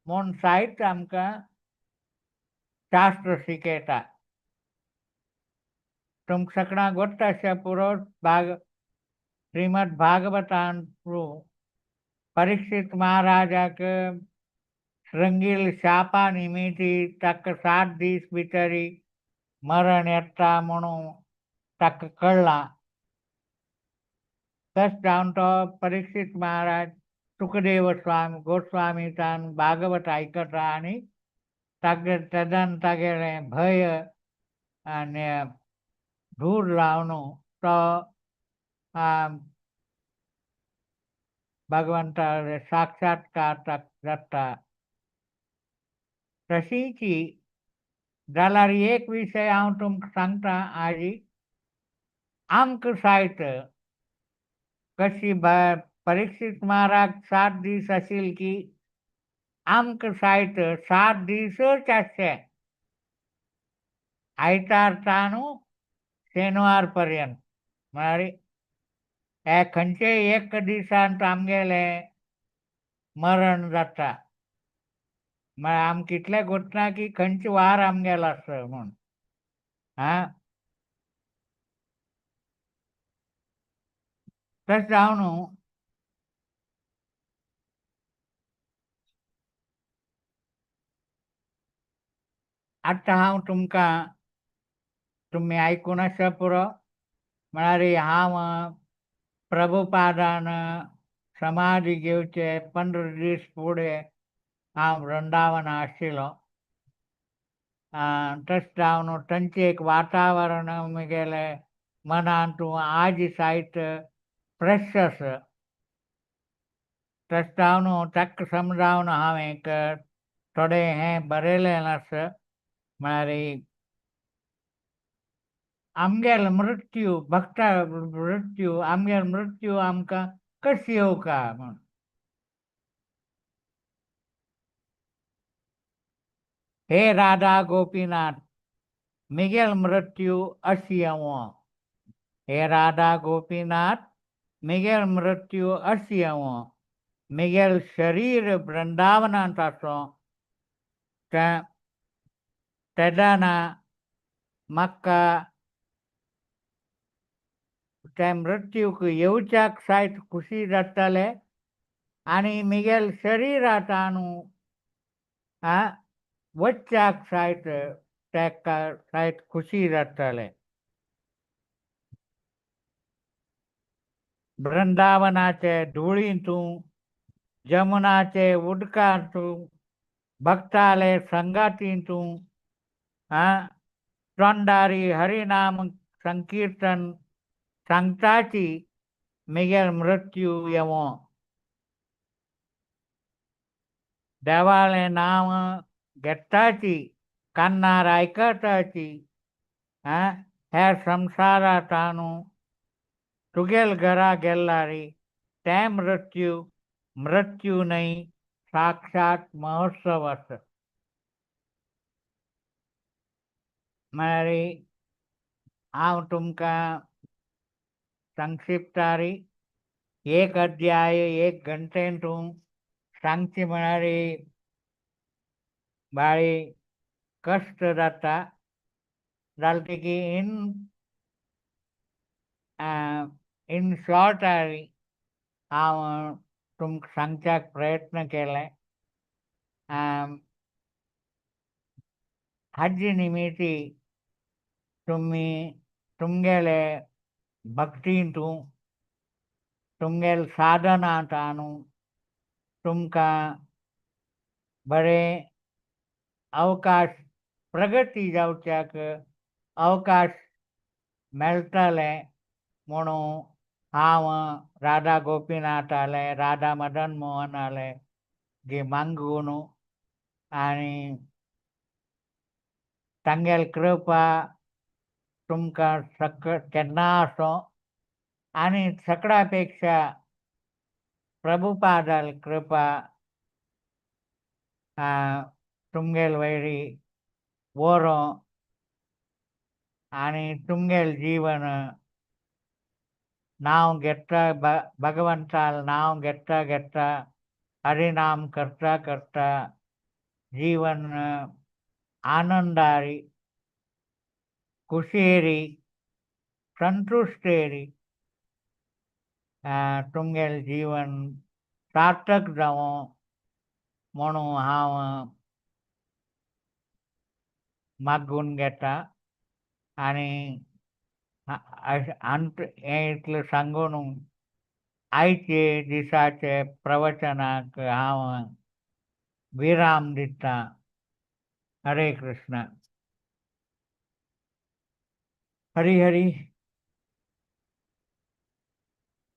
A: म्हूण सायट आमकां शास्त्र शिकेता तुम सकना गोट्टा से पुरो भाग श्रीमद् भागवतान परीक्षित महाराजा के श्रृंगील शापा निमित्ती तक 7 दिवस भितरी मरण येता म्हणून तक कळला तस जाऊन तो परीक्षित महाराज सुखदेव स्वामी गोस्वामी तान भागवत ऐकता आणि तदन तागेले भय आणि दूर रावणू तो भगवंता साक्षात्कार तक जाता तशीची जाल्यार एक विषय हांव तुमकां सांगता आजी आमक सायट कशी परीक्षित महाराज 7 दीस आशिल की आमक सायट 7 दीसच आसचे आयतार तानू शेनवार पर्यंत म्हळ्यार हे खंयचे एक दिसांत आमगेले मरण जाता म्हळ्यार आमकां इतलें गोठना की खंयचे वार आमगेलो आस म्हूण तशें जावन आतां हांव तुमकां तुमी आयकून आसा पुरो म्हळ्यार हांव प्रभुपादान समाधी घेवचे 15 दीस फुडें हांव वृंदावन आशिल्लो तशें जावन थंयचें एक वातावरण म्हगेले मनांत आज सायट प्रेशस तशें जावन ताका समजावन हांवें थोडें हें बरयलें आसा म्हळ्यार आमगेलो मृत्यू भक्ता मृत्यू आमगेलो मृत्यू आमकां कशी येवका म्हूण हे राधा गोपीनाथ मिगेल मृत्यू अशी येवो हे राधा गोपीनाथ मिगेल मृत्यू अशी येवो मिगेल शरीर वृंदावनांत आसो तेदाना म्हाका त्या मृत्यूक येवच्याक सायट खुशी जाताले आनी मिगेल शरिरांतानू वच्चाक सायट तेका सायट खुशी जाताले वृंदावनाचे धुळींतूं जमुनाचे उदकांतूं भक्ताले संगातींतूं तोंडारी हरिनाम संकीर्तन सांगताची मिगेल मृत्यू येवो देवालें नांव घेताची कान्नार आयकताची हेर संवसारांतानू तुगेल घरा गेल्लारी तें मृत्यू न्हय साक्षात महोत्सव आसा म्हळ्यार हांव तुमकां संक्षिप्तारी 1 अध्याय 1 घंटेंतूं सांगची म्हळ्यार बाळी कश्ट जाता जालें की इन शॉर्ट हांव तुमकां सांगच्याक प्रयत्न केले हाजे निमित्ती तुमगेले भक्तींतूं तुमगेल साधनांतानू तुमकां बरें अवकाश प्रगती जावच्याक अवकाश मेळटले म्हणून हांव राधा गोपीनाथाले राधा मदन मोहनाले जी मागून आनी तांगेल कृपा तुमकां केन्ना आसो आनी सगळ्या पेक्षा प्रभुपादाल कृपा तुमगेल वयरी वरो आनी तुमगेल जीवन नांव घेता भगवंताल नांव घेता घेता हरिनाम करता करता जीवन आनंदारी, खुशेरी, संतुष्टेरी, तुमगेल जीवन सार्थक जावो म्हणून हांव मागून घेता आणि हें इतलें सांगून आयचे दिसाचे प्रवचनाक हांव विराम दिता. हरे कृष्ण. हरी हरी.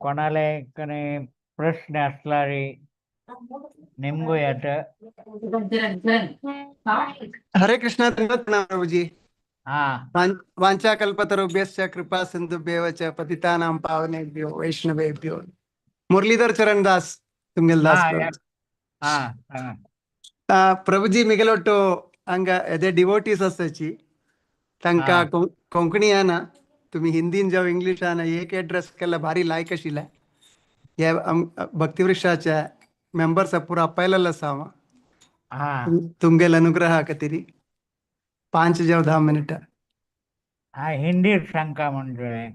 A: कोणाले कने प्रश्न असल्यारे निमगोयात.
C: हरे कृष्ण. धन्यवाद प्रभु जी.
A: हाँ
C: वांछा कल्पतरुभ्यश्च कृपा सिंधुभ्येव च पतितानां पावनेभ्यो वैष्णवेभ्यो. मुरलीधर चरण दास तुंगल दास
A: हाँ
C: प्रभु.
A: हाँ
C: प्रभु जी मिगलोटो हंगा एदे डिवोटीस असची तांका
A: हाँ
C: कोंकणी आना तुम्ही हिंदीन जाव इंग्लिश आना एक एड्रेस केला भारी लायक आशिल्ले. हे भक्तिवृक्षाच्या मेंबर्स पुरा आपयलेलो आसा हांव.
A: हाँ
C: तुमगेल अनुग्रह खातीर 5 जाव 10 मिनिट
A: हाँ हिंदी शंका म्हणजे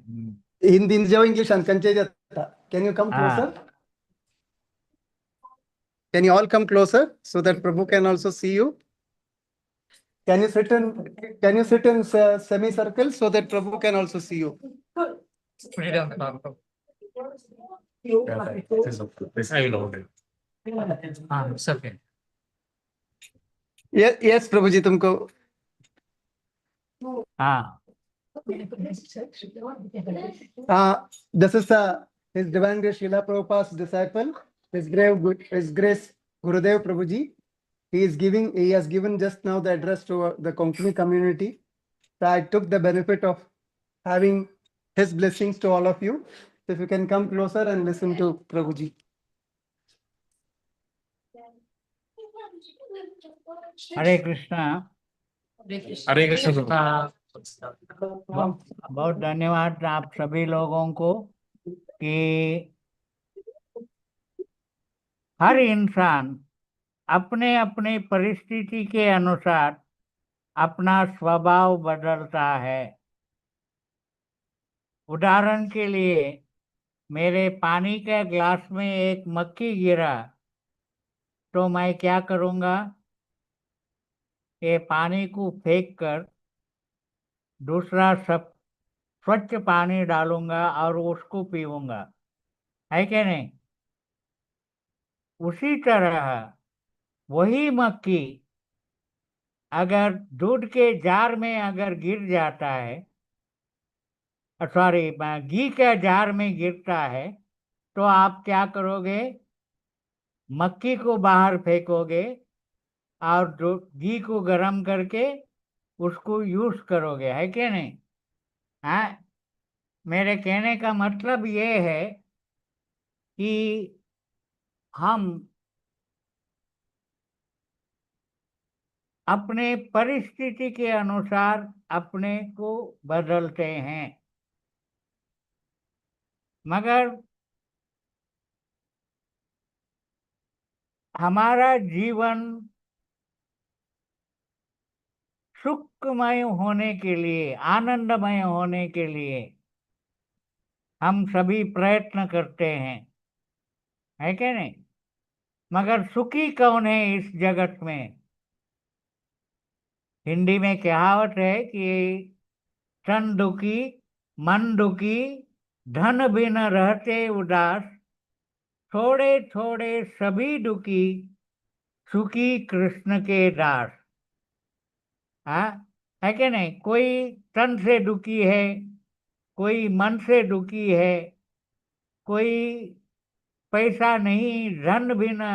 C: हिंदीन जाव इंग्लिशान खंयचे जाता. Can you come closer. Can you all come closer so that Prabhu can also see you? Can you sit in semicircle so that Prabhu can also see you? Yes, Prabhu ji, तुमको.
A: हाँ
C: This is His Divine Grace Srila Prabhupada's disciple, His Grace Gurudev Prabhu ji. He has given just now the address to the Konkani community. So I took the benefit of having his blessings to all of you. So if you can come closer and listen to Prabhu ji.
A: हरे कृष्णा.
B: हरे कृष्ण.
A: बहुत धन्यवाद आप सभी लोगों को कि हर इंसान अपने अपने परिस्थिति के अनुसार अपना स्वभाव बदलता है. उदाहरण के लिए मेरे पानी के ग्लास में एक मक्खी गिरा तो मैं क्या करूँगा. ये पानी को फेंक कर दूसरा स्वच्छ पानी डालूंगा और उसको पीऊंगा, है क्या नहीं. उसी तरह वही मक्खी अगर दूध के जार में अगर गिर जाता है, सॉरी घी के जार में गिरता है तो आप क्या करोगे. मक्खी को बाहर फेंकोगे और घी को गर्म करके उसको यूज करोगे, है क्या नहीं. हाँ, मेरे कहने का मतलब ये है कि हम अपने परिस्थिति के अनुसार अपने को बदलते हैं. मगर हमारा जीवन सुखमय होने के लिए, आनंदमय होने के लिए हम सभी प्रयत्न करते हैं, है क्या नहीं. मगर सुखी कौन है इस जगत में. हिंदी में कहावत है कि तन दुखी मन दुखी धन बिन रहते उदास, थोड़े थोड़े सभी दुखी सुखी कृष्ण के दास. हाँ, है क्या नहीं. कोई तन से दुखी है, कोई मन से दुखी है, कोई पैसा नहीं धन बिना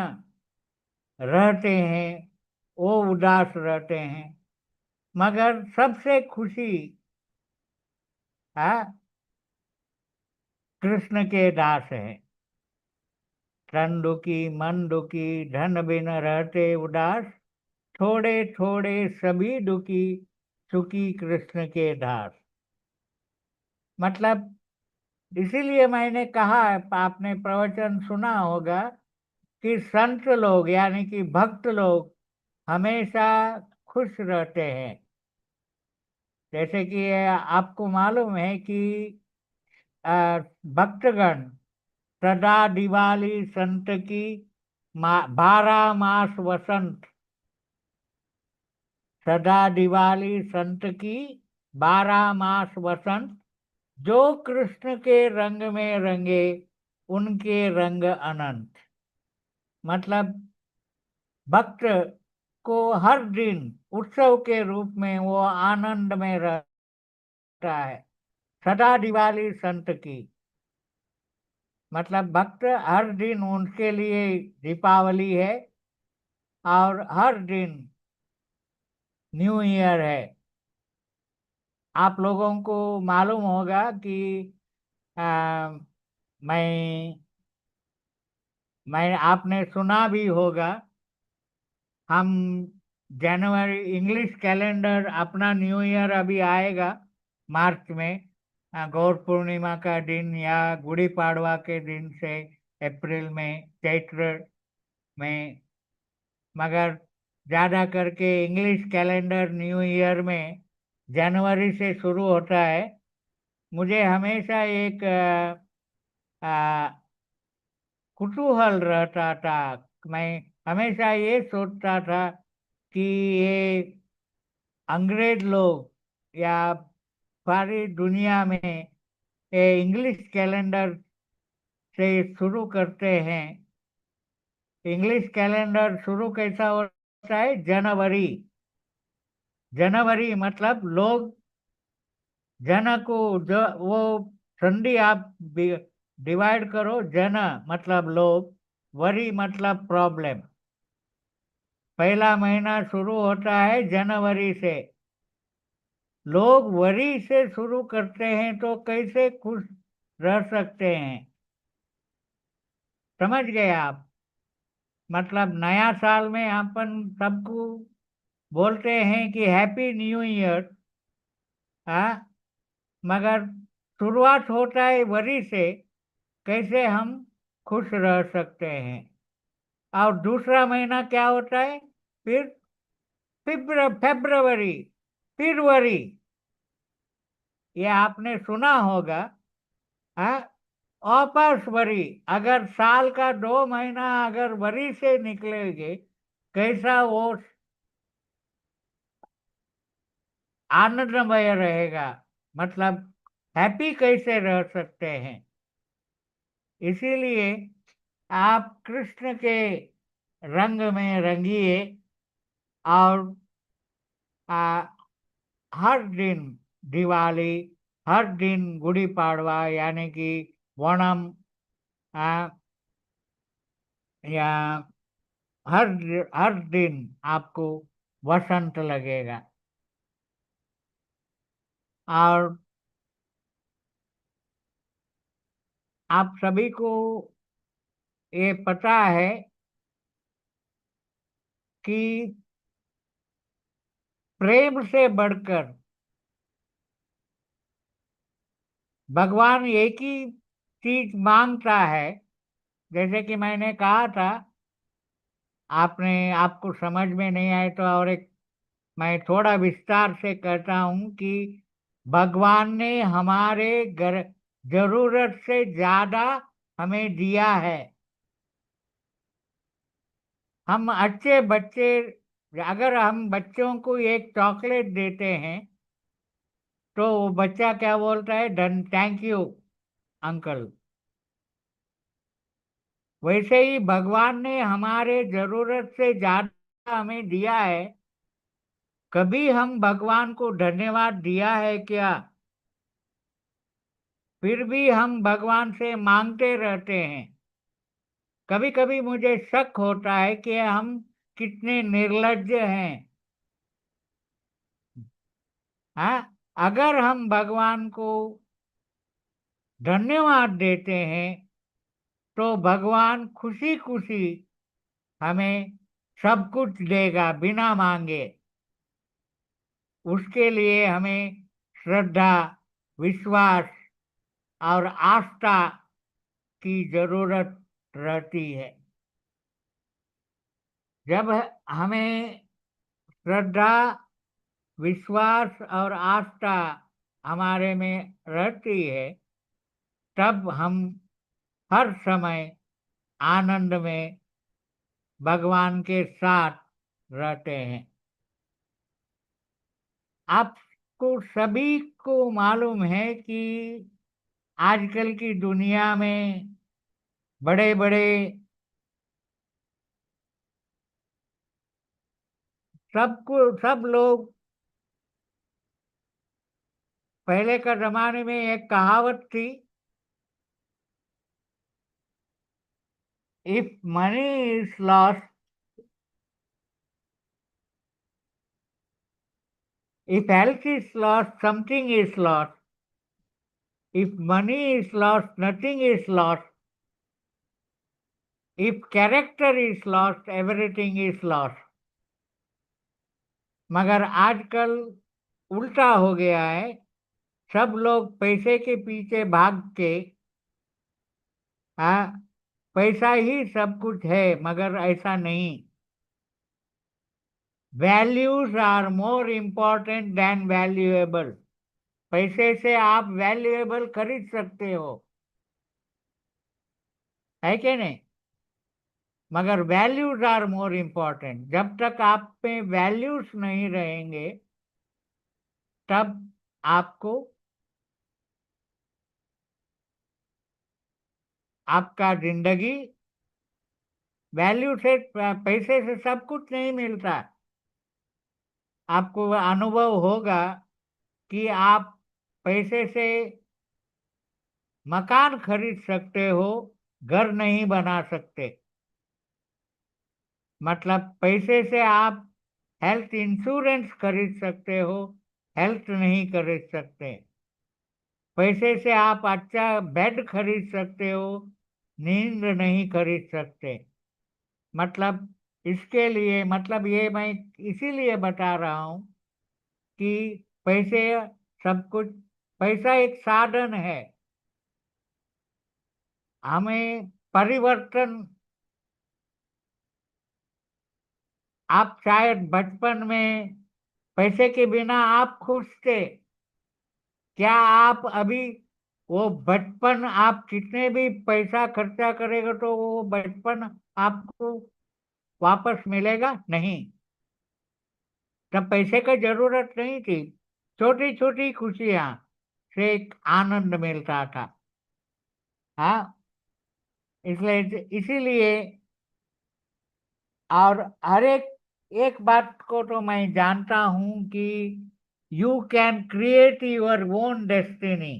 A: रहते हैं, वो उदास रहते हैं. मगर सबसे खुशी कृष्ण के दास है. तन दुखी मन दुखी धन बिन रहते उदास, थोड़े थोड़े सभी दुखी सुखी कृष्ण के दास. मतलब इसीलिए मैंने कहा, आपने प्रवचन सुना होगा कि संत लोग यानी कि भक्त लोग हमेशा खुश रहते हैं। जैसे कि आपको मालूम है कि भक्तगण सदा दिवाली संत की 12 मास वसंत, सदा दिवाली संत की 12 मास वसंत, जो कृष्ण के रंग में रंगे उनके रंग अनंत। मतलब भक्त को हर दिन उत्सव के रूप में वो आनंद में रहता है। सदा दिवाली संत की मतलब भक्त हर दिन उनके लिए दीपावली है और हर दिन न्यू ईयर है। आप लोगों को मालूम होगा कि आ, मैं आपने सुना भी होगा, हम जनवरी इंग्लिश कैलेंडर अपना न्यू ईयर अभी आएगा मार्च में, गौर पूर्णिमा का दिन या गुड़ी पाड़वा के दिन से अप्रैल में, चैत्र में। मगर ज़्यादा करके इंग्लिश कैलेंडर न्यू ईयर में जनवरी से शुरू होता है। मुझे हमेशा एक कुतूहल रहता था। मैं हमेशा ये सोचता था कि ये अंग्रेज लोग या सारी दुनिया में ये इंग्लिश कैलेंडर से शुरू करते हैं। इंग्लिश कैलेंडर शुरू कैसा होता है? जनवरी। जनवरी मतलब लोग जन को जो वो संधि आप डिवाइड करो, जन मतलब लोग, वरी मतलब प्रॉब्लम। पहला महीना शुरू होता है जनवरी से। लोग वरी से शुरू करते हैं तो कैसे खुश रह सकते हैं? समझ गए आप? मतलब नया साल में अपन सबको बोलते हैं कि हैप्पी न्यू ईयर, हाँ, मगर शुरुआत होता है वरी से। कैसे हम खुश रह सकते हैं? और दूसरा महीना क्या होता है? फिर फरवरी, फिर वरी। ये आपने सुना होगा। हाँ, वापस वरी। अगर साल का 2 महीना अगर वरी से निकलेंगे, कैसा वो आनंदमय रहेगा? मतलब हैप्पी कैसे रह सकते हैं? इसीलिए आप कृष्ण के रंग में रंगिए और आ, हर दिन दिवाली, हर दिन गुड़ी पाड़वा यानी कि ओणम, आ, या हर हर दिन आपको वसंत लगेगा। और आप सभी को ये पता है कि प्रेम से बढ़कर भगवान एक ही चीज मांगता है। जैसे कि मैंने कहा था, आपको समझ में नहीं आए तो और एक मैं थोड़ा विस्तार से कहता हूँ कि भगवान ने हमारे घर जरूरत से ज्यादा हमें दिया है। हम अच्छे बच्चे, अगर हम बच्चों को एक चॉकलेट देते हैं तो वो बच्चा क्या बोलता है? Done, thank you uncle. वैसे ही भगवान ने हमारे जरूरत से ज्यादा हमें दिया है। कभी हम भगवान को धन्यवाद दिया है क्या? फिर भी हम भगवान से मांगते रहते हैं। कभी कभी मुझे शक होता है कि हम कितने निर्लज्ज हैं। हाँ, अगर हम भगवान को धन्यवाद देते हैं तो भगवान खुशी खुशी हमें सब कुछ देगा बिना मांगे। उसके लिए हमें श्रद्धा, विश्वास और आस्था की जरूरत रहती है। जब हमें श्रद्धा, विश्वास और आस्था हमारे में रहती है, तब हम हर समय आनंद में भगवान के साथ रहते हैं। आपको सभी को मालूम है कि आजकल की दुनिया में बड़े बड़े सब लोग, पहले का जमाने में एक कहावत थी, if money is lost, if health is lost, something is lost, if money is lost, nothing is lost, if character is lost, everything is lost. मगर आजकल उल्टा हो गया है, सब लोग पैसे के पीछे भाग के, हाँ, पैसा ही सब कुछ है, मगर ऐसा नहीं। Values are more important then valuable. पैसे से आप वैल्यूएबल खरीद सकते हो, है कि नहीं? मगर वैल्यूज आर मोर इम्पोर्टेंट। जब तक आप में वैल्यूज नहीं रहेंगे, तब आपको आपका जिंदगी, वैल्यू से, पैसे से सब कुछ नहीं मिलता। आपको अनुभव होगा कि आप पैसे से मकान खरीद सकते हो, घर नहीं बना सकते। मतलब पैसे से आप हेल्थ इंश्योरेंस खरीद सकते हो, हेल्थ नहीं खरीद सकते। पैसे से आप अच्छा बेड खरीद सकते हो, नींद नहीं खरीद सकते। मतलब इसके लिए, मतलब ये मैं इसीलिए बता रहा हूँ कि पैसे सब कुछ, पैसा एक साधन है। हमें परिवर्तन, आप शायद बचपन में पैसे के बिना आप खुश थे। क्या आप अभी वो बचपन, आप कितने भी पैसा खर्चा करेगा तो वो बचपन आपको वापस मिलेगा नहीं। तब पैसे का जरूरत नहीं थी, छोटी छोटी खुशियां से एक आनंद मिलता था। हाँ, इसलिए इसीलिए, और हर एक एक बात को तो मैं जानता हूं कि you can create your own destiny.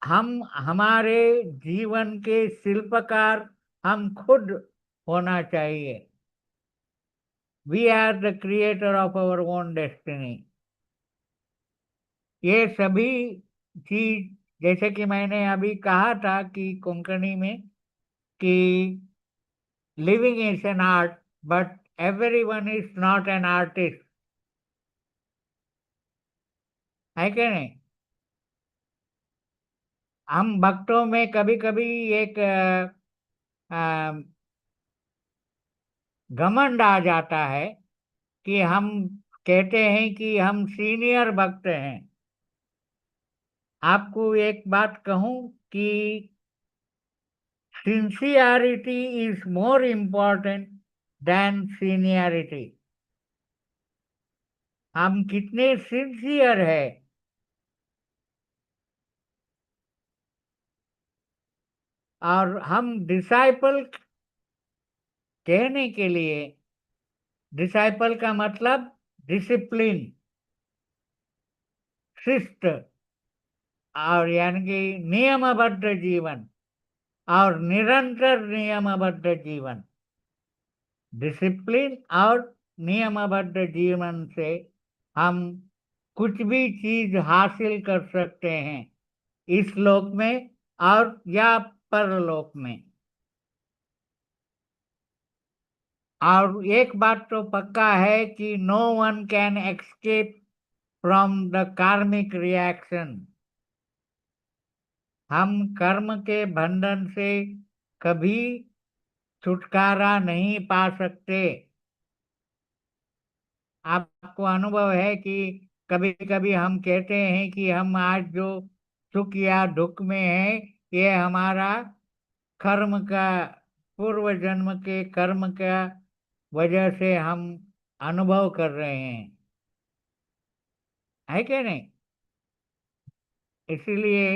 A: हम हमारे जीवन के शिल्पकार हम खुद होना चाहिए। We are the creator of our own destiny. ये सभी चीज, जैसे कि मैंने अभी कहा था कि कोंकणी में, कि living is an art, but everyone is not an artist, है कि नहीं? हम भक्तों में कभी कभी एक घमंड आ जाता है कि हम कहते हैं कि हम सीनियर भक्त हैं। आपको एक बात कहूं कि sincerity is more important than seniority. हम कितने सिंसियर है। और हम डिसाइपल कहने के लिए, डिसाइपल का मतलब डिसिप्लिन, शिस्त, और यानी कि नियमबद्ध जीवन, और निरंतर नियमबद्ध जीवन। डिसिप्लिन और नियमबद्ध जीवन से हम कुछ भी चीज हासिल कर सकते हैं, इस लोक में और या परलोक में। और एक बात तो पक्का है कि no one can escape from the karmic reaction. हम कर्म के बंधन से कभी छुटकारा नहीं पा सकते। आपको अनुभव है कि कभी कभी हम कहते हैं कि हम आज जो सुख या दुख में हैं, ये हमारा कर्म का, पूर्व जन्म के कर्म का वजह से हम अनुभव कर रहे हैं, है कि नहीं? इसीलिए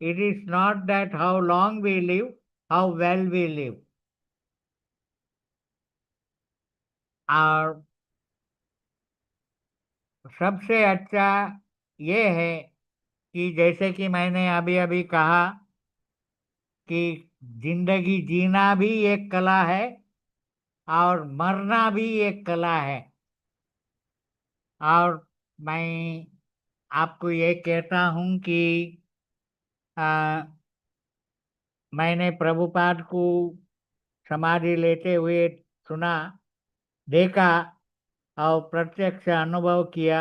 A: it is not that how long we live, how well we live. और सबसे अच्छा ये है कि जैसे कि मैंने अभी अभी कहा कि जिंदगी जीना भी एक कला है और मरना भी एक कला है। और मैं आपको ये कहता हूँ कि आ, मैंने प्रभुपाद को समाधि लेते हुए सुना, देखा और प्रत्यक्ष अनुभव किया।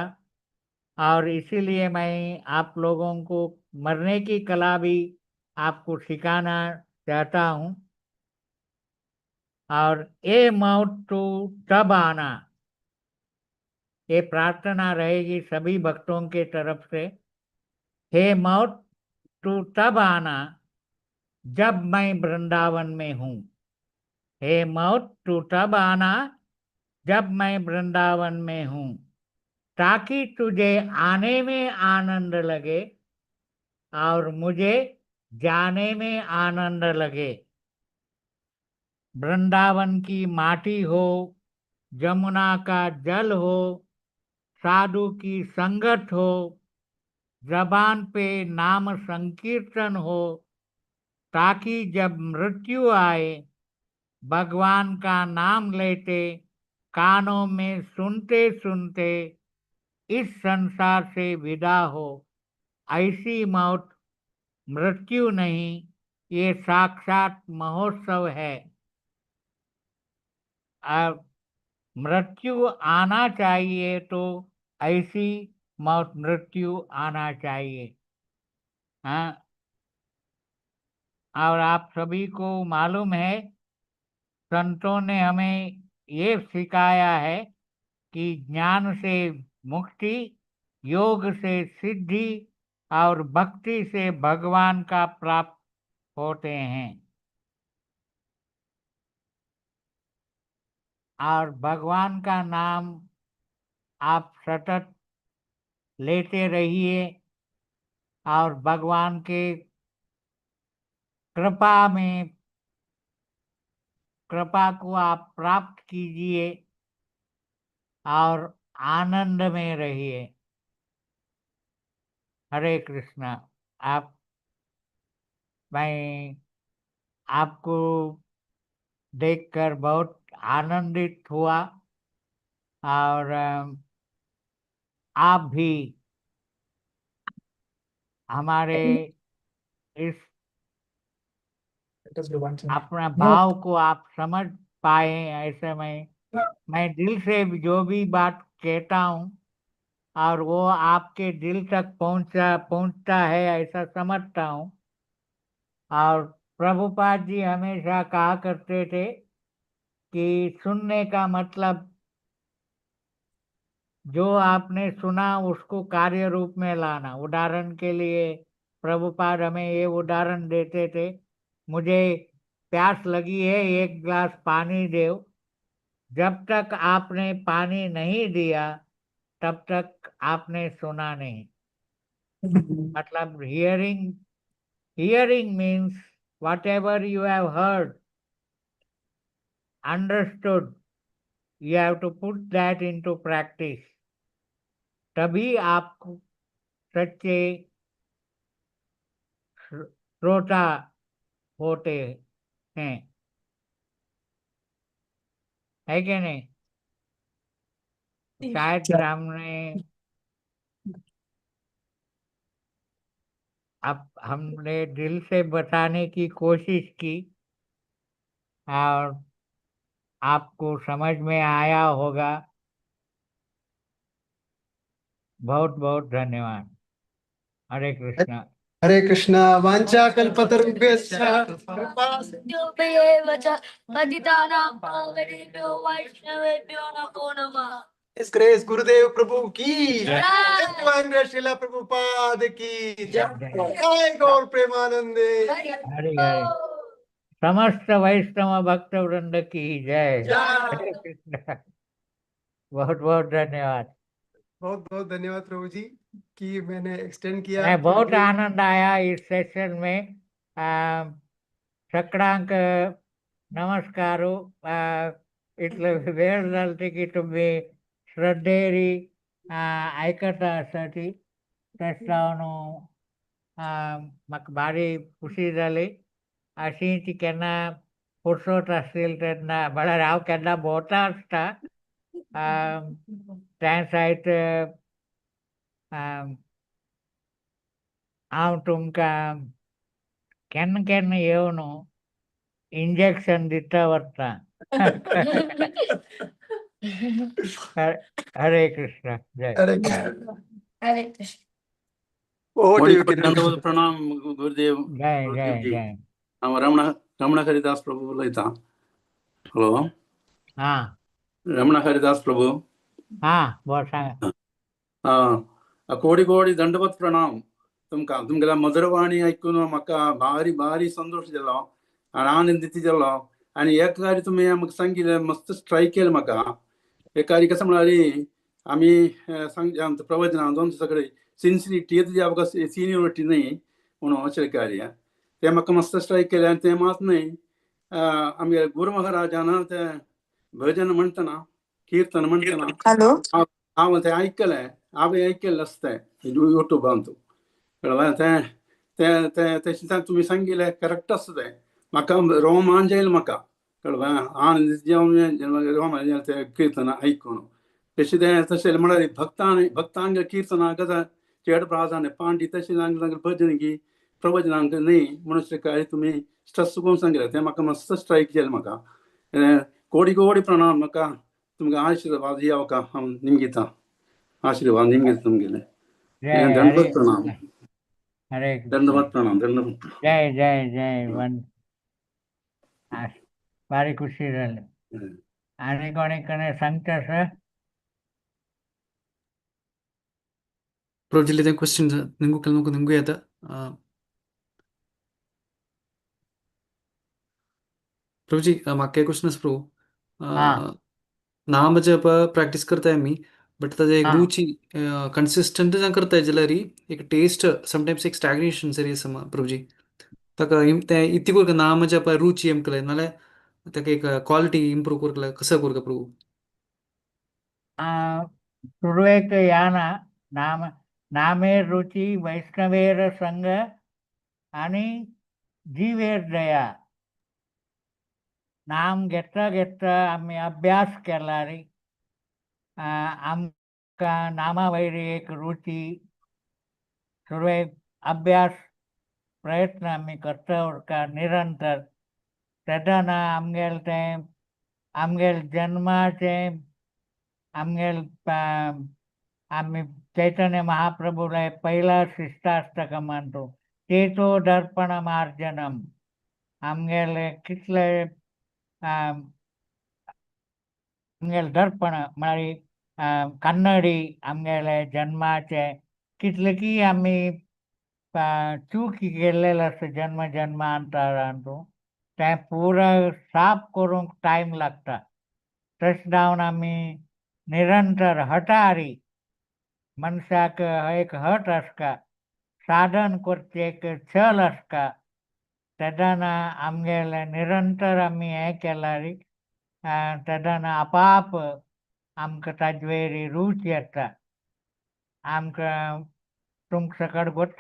A: और इसीलिए मैं आप लोगों को मरने की कला भी आपको सिखाना चाहता हूँ। और ये मौत तो तब आना, ये प्रार्थना रहेगी सभी भक्तों के तरफ से। हे मौत तू तब आना जब मैं वृंदावन में हूँ। हे मौत तू तब आना जब मैं वृंदावन में हूँ, ताकि तुझे आने में आनंद लगे और मुझे जाने में आनंद लगे। वृंदावन की माटी हो, जमुना का जल हो, साधु की संगत हो, जबान पे नाम संकीर्तन हो, ताकि जब मृत्यु आए भगवान का नाम लेते, कानों में सुनते सुनते इस संसार से विदा हो। ऐसी मौत मृत्यु नहीं, ये साक्षात महोत्सव है। अब मृत्यु आना चाहिए तो ऐसी मौत मृत्यु आना चाहिए। हाँ, और आप सभी को मालूम है, संतों ने हमें ये सिखाया है कि ज्ञान से मुक्ति, योग से सिद्धि और भक्ति से भगवान का प्राप्त होते हैं। और भगवान का नाम आप सतत लेते रहिए और भगवान के कृपा को आप प्राप्त कीजिए और आनंद में रहिए। हरे कृष्णा। आप मैं आपको देखकर बहुत आनंदित हुआ। और आप भी हमारे इस अपना भाव को आप समझ पाए, ऐसे मैं दिल से जो भी बात कहता हूँ और वो आपके दिल तक पहुंचता है, ऐसा समझता हूँ। और प्रभुपाद जी हमेशा कहा करते थे कि सुनने का मतलब, जो आपने सुना उसको कार्य रूप में लाना। उदाहरण के लिए प्रभुपाद हमें ये उदाहरण देते थे, मुझे प्यास लगी है, एक गिलास पानी दो। जब तक आपने पानी नहीं दिया तब तक आपने सुना नहीं। मतलब hearing means whatever you have heard, understood, you have to put that into practice। तभी आप सच्चे श्रोता होते हैं, है कि नहीं? शायद हमने अब हमने दिल से बताने की कोशिश की और आपको समझ में आया होगा। बहुत बहुत धन्यवाद। हरे Krishna.
C: Hare Krishna, Vancha Kalpatarubhyascha, Kripa His Grace Gurudev Prabhu ki
B: Jai.
C: Divine Grace Srila Prabhupada ki
A: Jai.
C: Jai Gaur Premanande.
A: Hari Hari समस्त वैष्णव भक्त वृंद की जय।
C: जय।
A: हरे कृष्ण। बहुत बहुत धन्यवाद।
C: बहुत बहुत धन्यवाद प्रभु जी कि मैंने एक्सटेंड किया।
A: मैं बहुत आनंद आया इस सेशन में। सक्रंक नमस्कारो इतलं वेळ झालते की तुम्ही श्रद्धेरी ऐकतासाठी त्याच्यावरून म्हाका भारी खुशी जाली। अशी ती केन्ना फुरसत आसतील तेन्ना म्हळ्यार हांव केन्ना भोंवता आसता त्या सायड हांव तुमकां केन्ना केन्ना येवन इंजेक्शन दिता वरता। हरे कृष्ण जय।
C: हरे कृष्ण।
D: हरे कृष्ण।
C: Over to
E: कोटि
C: you,
E: कोटि
C: Kiran.
E: दंडवत प्रणाम गुरुदेव
A: जय
E: गुरुदेव
A: जय
E: जी।
A: जय।
E: हम रमण हरिदास प्रभु बोलता। हॅलो
A: हाँ
E: रमण हरिदास प्रभु
A: हाँ बोल सांगा।
E: कोटि कोटि दंडवत प्रणाम तुमकां मधुरवाणी ऐकून म्हाका भारी भारी संतोष जालो आनी आनंदित जालो। आनी एक कार्य तुमी म्हाका सांगिल्लें मस्त स्ट्रायक केलें म्हाका। एक कार्य कशें म्हळ्यार आमी सांग प्रवचना दोन सगळे सिन्सिरिटी तुजी आमकां सिनियोरिटी न्ही म्हणून अशें कार्य तें म्हाका मस्त स्ट्रायक केलें। आनी तें मात न्ही आमगे गुरू महाराजान तें भजन म्हणटना कीर्तन म्हणटना
D: हॅलो
E: हांव तें आयकलें। हांवें आयकलें आसता युट्यूबान कळ्ळें तें तें तें तशें तुमी सांगिल्लें करेक्ट आसा तें म्हाका रोमान जायल म्हाका कळ्ळें आनंद जेवन रोमान तें कीर्तन आयकून तशें तें तशें म्हळ्यार भक्तांक कीर्तना गजा चेड प्राधान्य पांडी तशें तांकां भजन की प्रवचनांक न्ही म्हणून शिकाय तुमी स्ट्रेस करून सांगिल्लें तें म्हाका मस्त स्ट्रायक केलें म्हाका। कोडी कोडी प्रणाम म्हाका तुमकां आशिर्वाद दिवका हांव निमगिता आशीर्वाद निमगिता तुमगेलें
A: जय हरे
E: दंडवत प्रणाम
A: हरे कृष्ण।
E: दंडवत प्रणाम दंडवत
A: जय जय जय वन भारी खुशी झाली।
E: प्रणाम।
A: आणि कोणी कोणी सांगता sir?
F: Prabhuji, the questions ningu yata. Prabhuji, मागच्या क्वेश्चन प्रभू नाम जप प्रॅक्टिस करताय मी बट त्याचा एक
A: हाँ
F: रुची कन्सिस्टंट जां करताय जाल्यार एक टेस्ट समटाइम्स एक स्टॅग्नेशन सरी समा प्रभुजी ताका ते इतली कोरका नाम जप रुची एम केले नाल्यार ताका एक क्वालिटी इम्प्रूव करकला कसं करका प्रभू?
A: सुरुवेक याना नाम नामेर रुची वैष्णवेर संग आणि जीवेर दया नाम घेता घेता आम्ही अभ्यास केला रे आमका नामा वैरी एक रुची सुरुवेक अभ्यास प्रयत्न आम्ही करता उरका निरंतर तेदाना आमगेल ते आमगेल जन्माचे आमगेल आम्ही चैतन्य महाप्रभूला पहिला शिष्टाष्टक मानतो चेतो दर्पण मार्जनम आमगेले कितले आमगेले दर्पण म्हळ्यार कन्नडी आमगेले जन्माचे कितले की आम्ही चूक केलेले आसता जन्म जन्मांतरांतू ते पुरं साफ करूंक टायम लागता। तशें जावन आमी निरंतर हटारी मनशाक एक हट आसता साधन करचे एक छल आसता तेदाना आमगेले निरंतर आमी हें केल्यार तेदाना आपाप आमकां ताजे वयरी रूच येता। आमकां तुमचे कडेन गोश्ट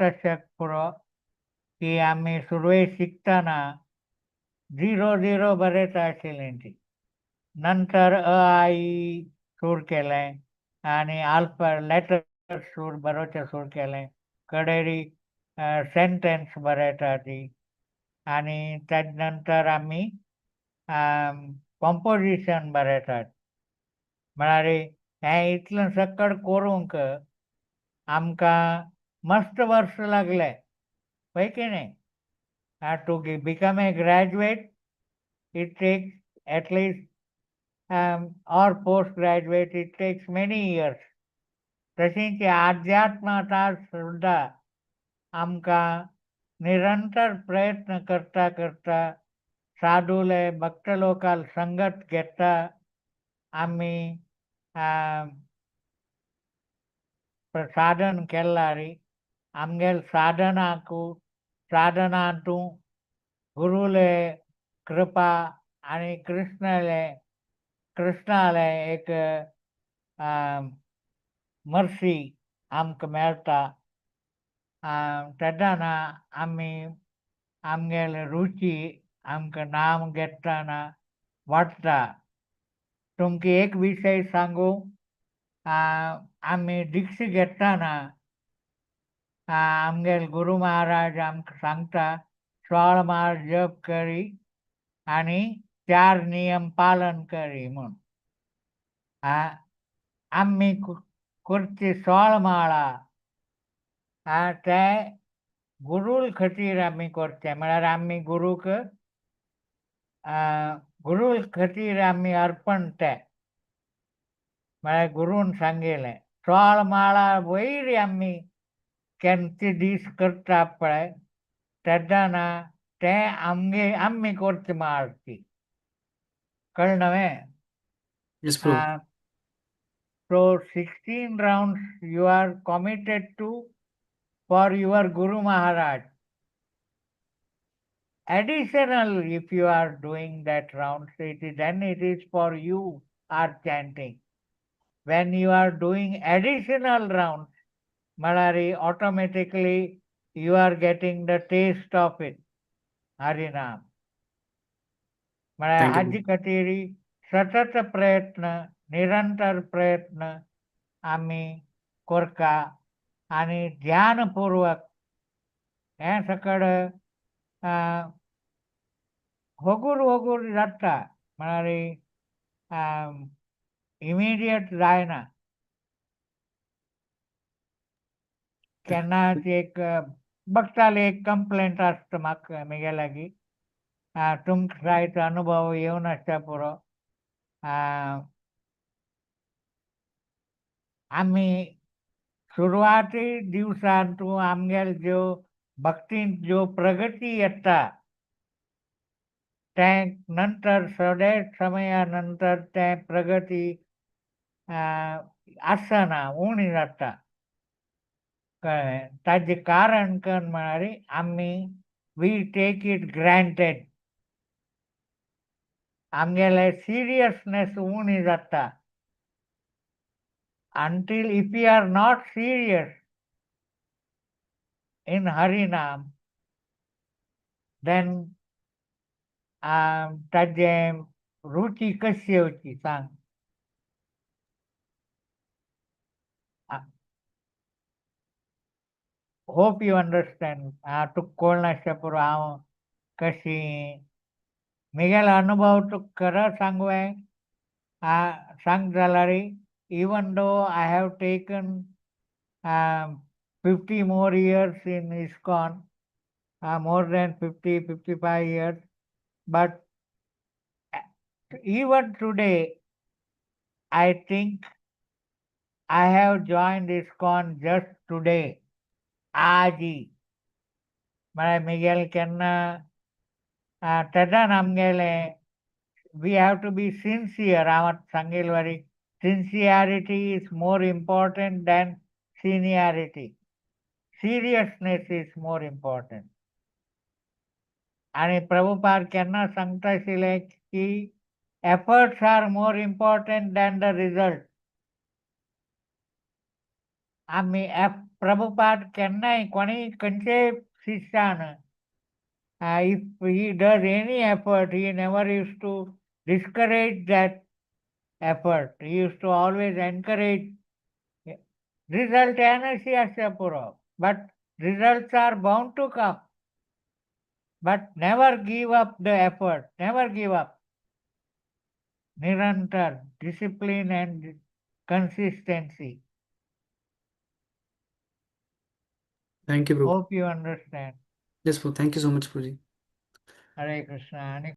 A: पुरो की आमी सुरवेक शिकतना 0 बरयता आशिल्लीं ती नंतर अ आ इ सूर केलें आनी अल्फा लेटर सूर बरोवचें सूर केलें कडेरी सेंटेन्स बरयता ती आनी तेज नंतर आमी कॉम्पोजिशन बरयतात म्हळ्यार हें इतलें सकट करूंक आमकां मस्त वर्स लागले है कि नहीं? To become a graduate, it takes at least or postgraduate, it takes many years. तशीच अध्यात्माचा सुद्धा आमकां निरंतर प्रयत्न करता करता साधूले भक्त लोकाल संगत घेता आमी साधन केल्लारी आमगेल साधनांतू गुरुले कृपा आणि कृष्णाले एक मर्सी आमकां मेळटा तेन्ना आमी आमगेल रुची आमकां नाम घेतना वाडटा. तुमकां एक विशय सांगू, आमी दिक्षा घेतना आमगेल गुरु महाराज आमकां सांगता 16 माळ जप करी आणि 4 नियम पालन करी म्हूण. आमी करची 16 माळा ते गुरुल खातीर आमी करचे, म्हळ्यार आमी गुरूक गुरुल खातीर आमी अर्पण ते, म्हळ्यार गुरून सांगिल्लें 16 माळा वयर आमी केन्ना दीस करता पळय तेन्ना ते आमी करची माळ ती. कळ्ळें न्हय?
F: Yes Prabhu.
A: So 16 rounds you are committed to for your Guru Maharaj. Additional, if you are doing that rounds, then it is for you are chanting. When you are doing additional rounds, Malari, automatically you are getting the taste of it. Harinam.
F: Thank you,
A: हाजी खातीर सतत प्रयत्न निरंतर प्रयत्न आमी करता आणि ध्यानपूर्वक हे सकड होगूर जाता, म्हळ्यार इमिडिएट जायना. केन्ना एक बघताले एक कंप्लेंट आसता म्हाका म्हगे लागीं, तुमकां जायतो अनुभव येवन आसता पुरो. आमी सुरवाती दिवसांतू आमगेल ज्यो भक्तींत ज्यो प्रगती येता ते नंतर थोडे समयानंतर ते प्रगती आसना, उणी जाता. कळ्ळें? ताजें कारण करून म्हळ्यार आमी वी टेक इट ग्रांटेड. आमगेले सिरियसनेस उणी जाता. Until if we are not serious in Harinam, then ताजे रुची कशी येवची सांग. Hope you understand. तुका कळनासता पुरो हांव कशी म्हगेलो अनुभव तुका खरो सांगू हांवें. सांग जाल्यार even though I have taken 50 more years in ISKCON, more than 50, 55 years, but even today, I think I have joined ISKCON just today. Aji. म्हळ्यार म्हगेले केन्ना तेदान आमगेले we have to be sincere. हांव सांगिल्ले वरी sincerity is more important than seniority. Seriousness is more important. आणि प्रभुपाद केन्ना सांगता आशिल्ले की efforts are more important than the result. आमी प्रभुपाद केन्नाय कोणी खंयचेय शिश्यान if he does any effort, he never used to discourage that effort. He used to always encourage. Result येनाशी आसता पुरो, but results are bound to come. But never give up the effort. Never give up. Nirantar, discipline and consistency.
F: Thank you, Prabhu.
A: Hope you understand.
F: Yes Prabhu, thank you so much Prabhuji.
A: हरे कृष्णा आणि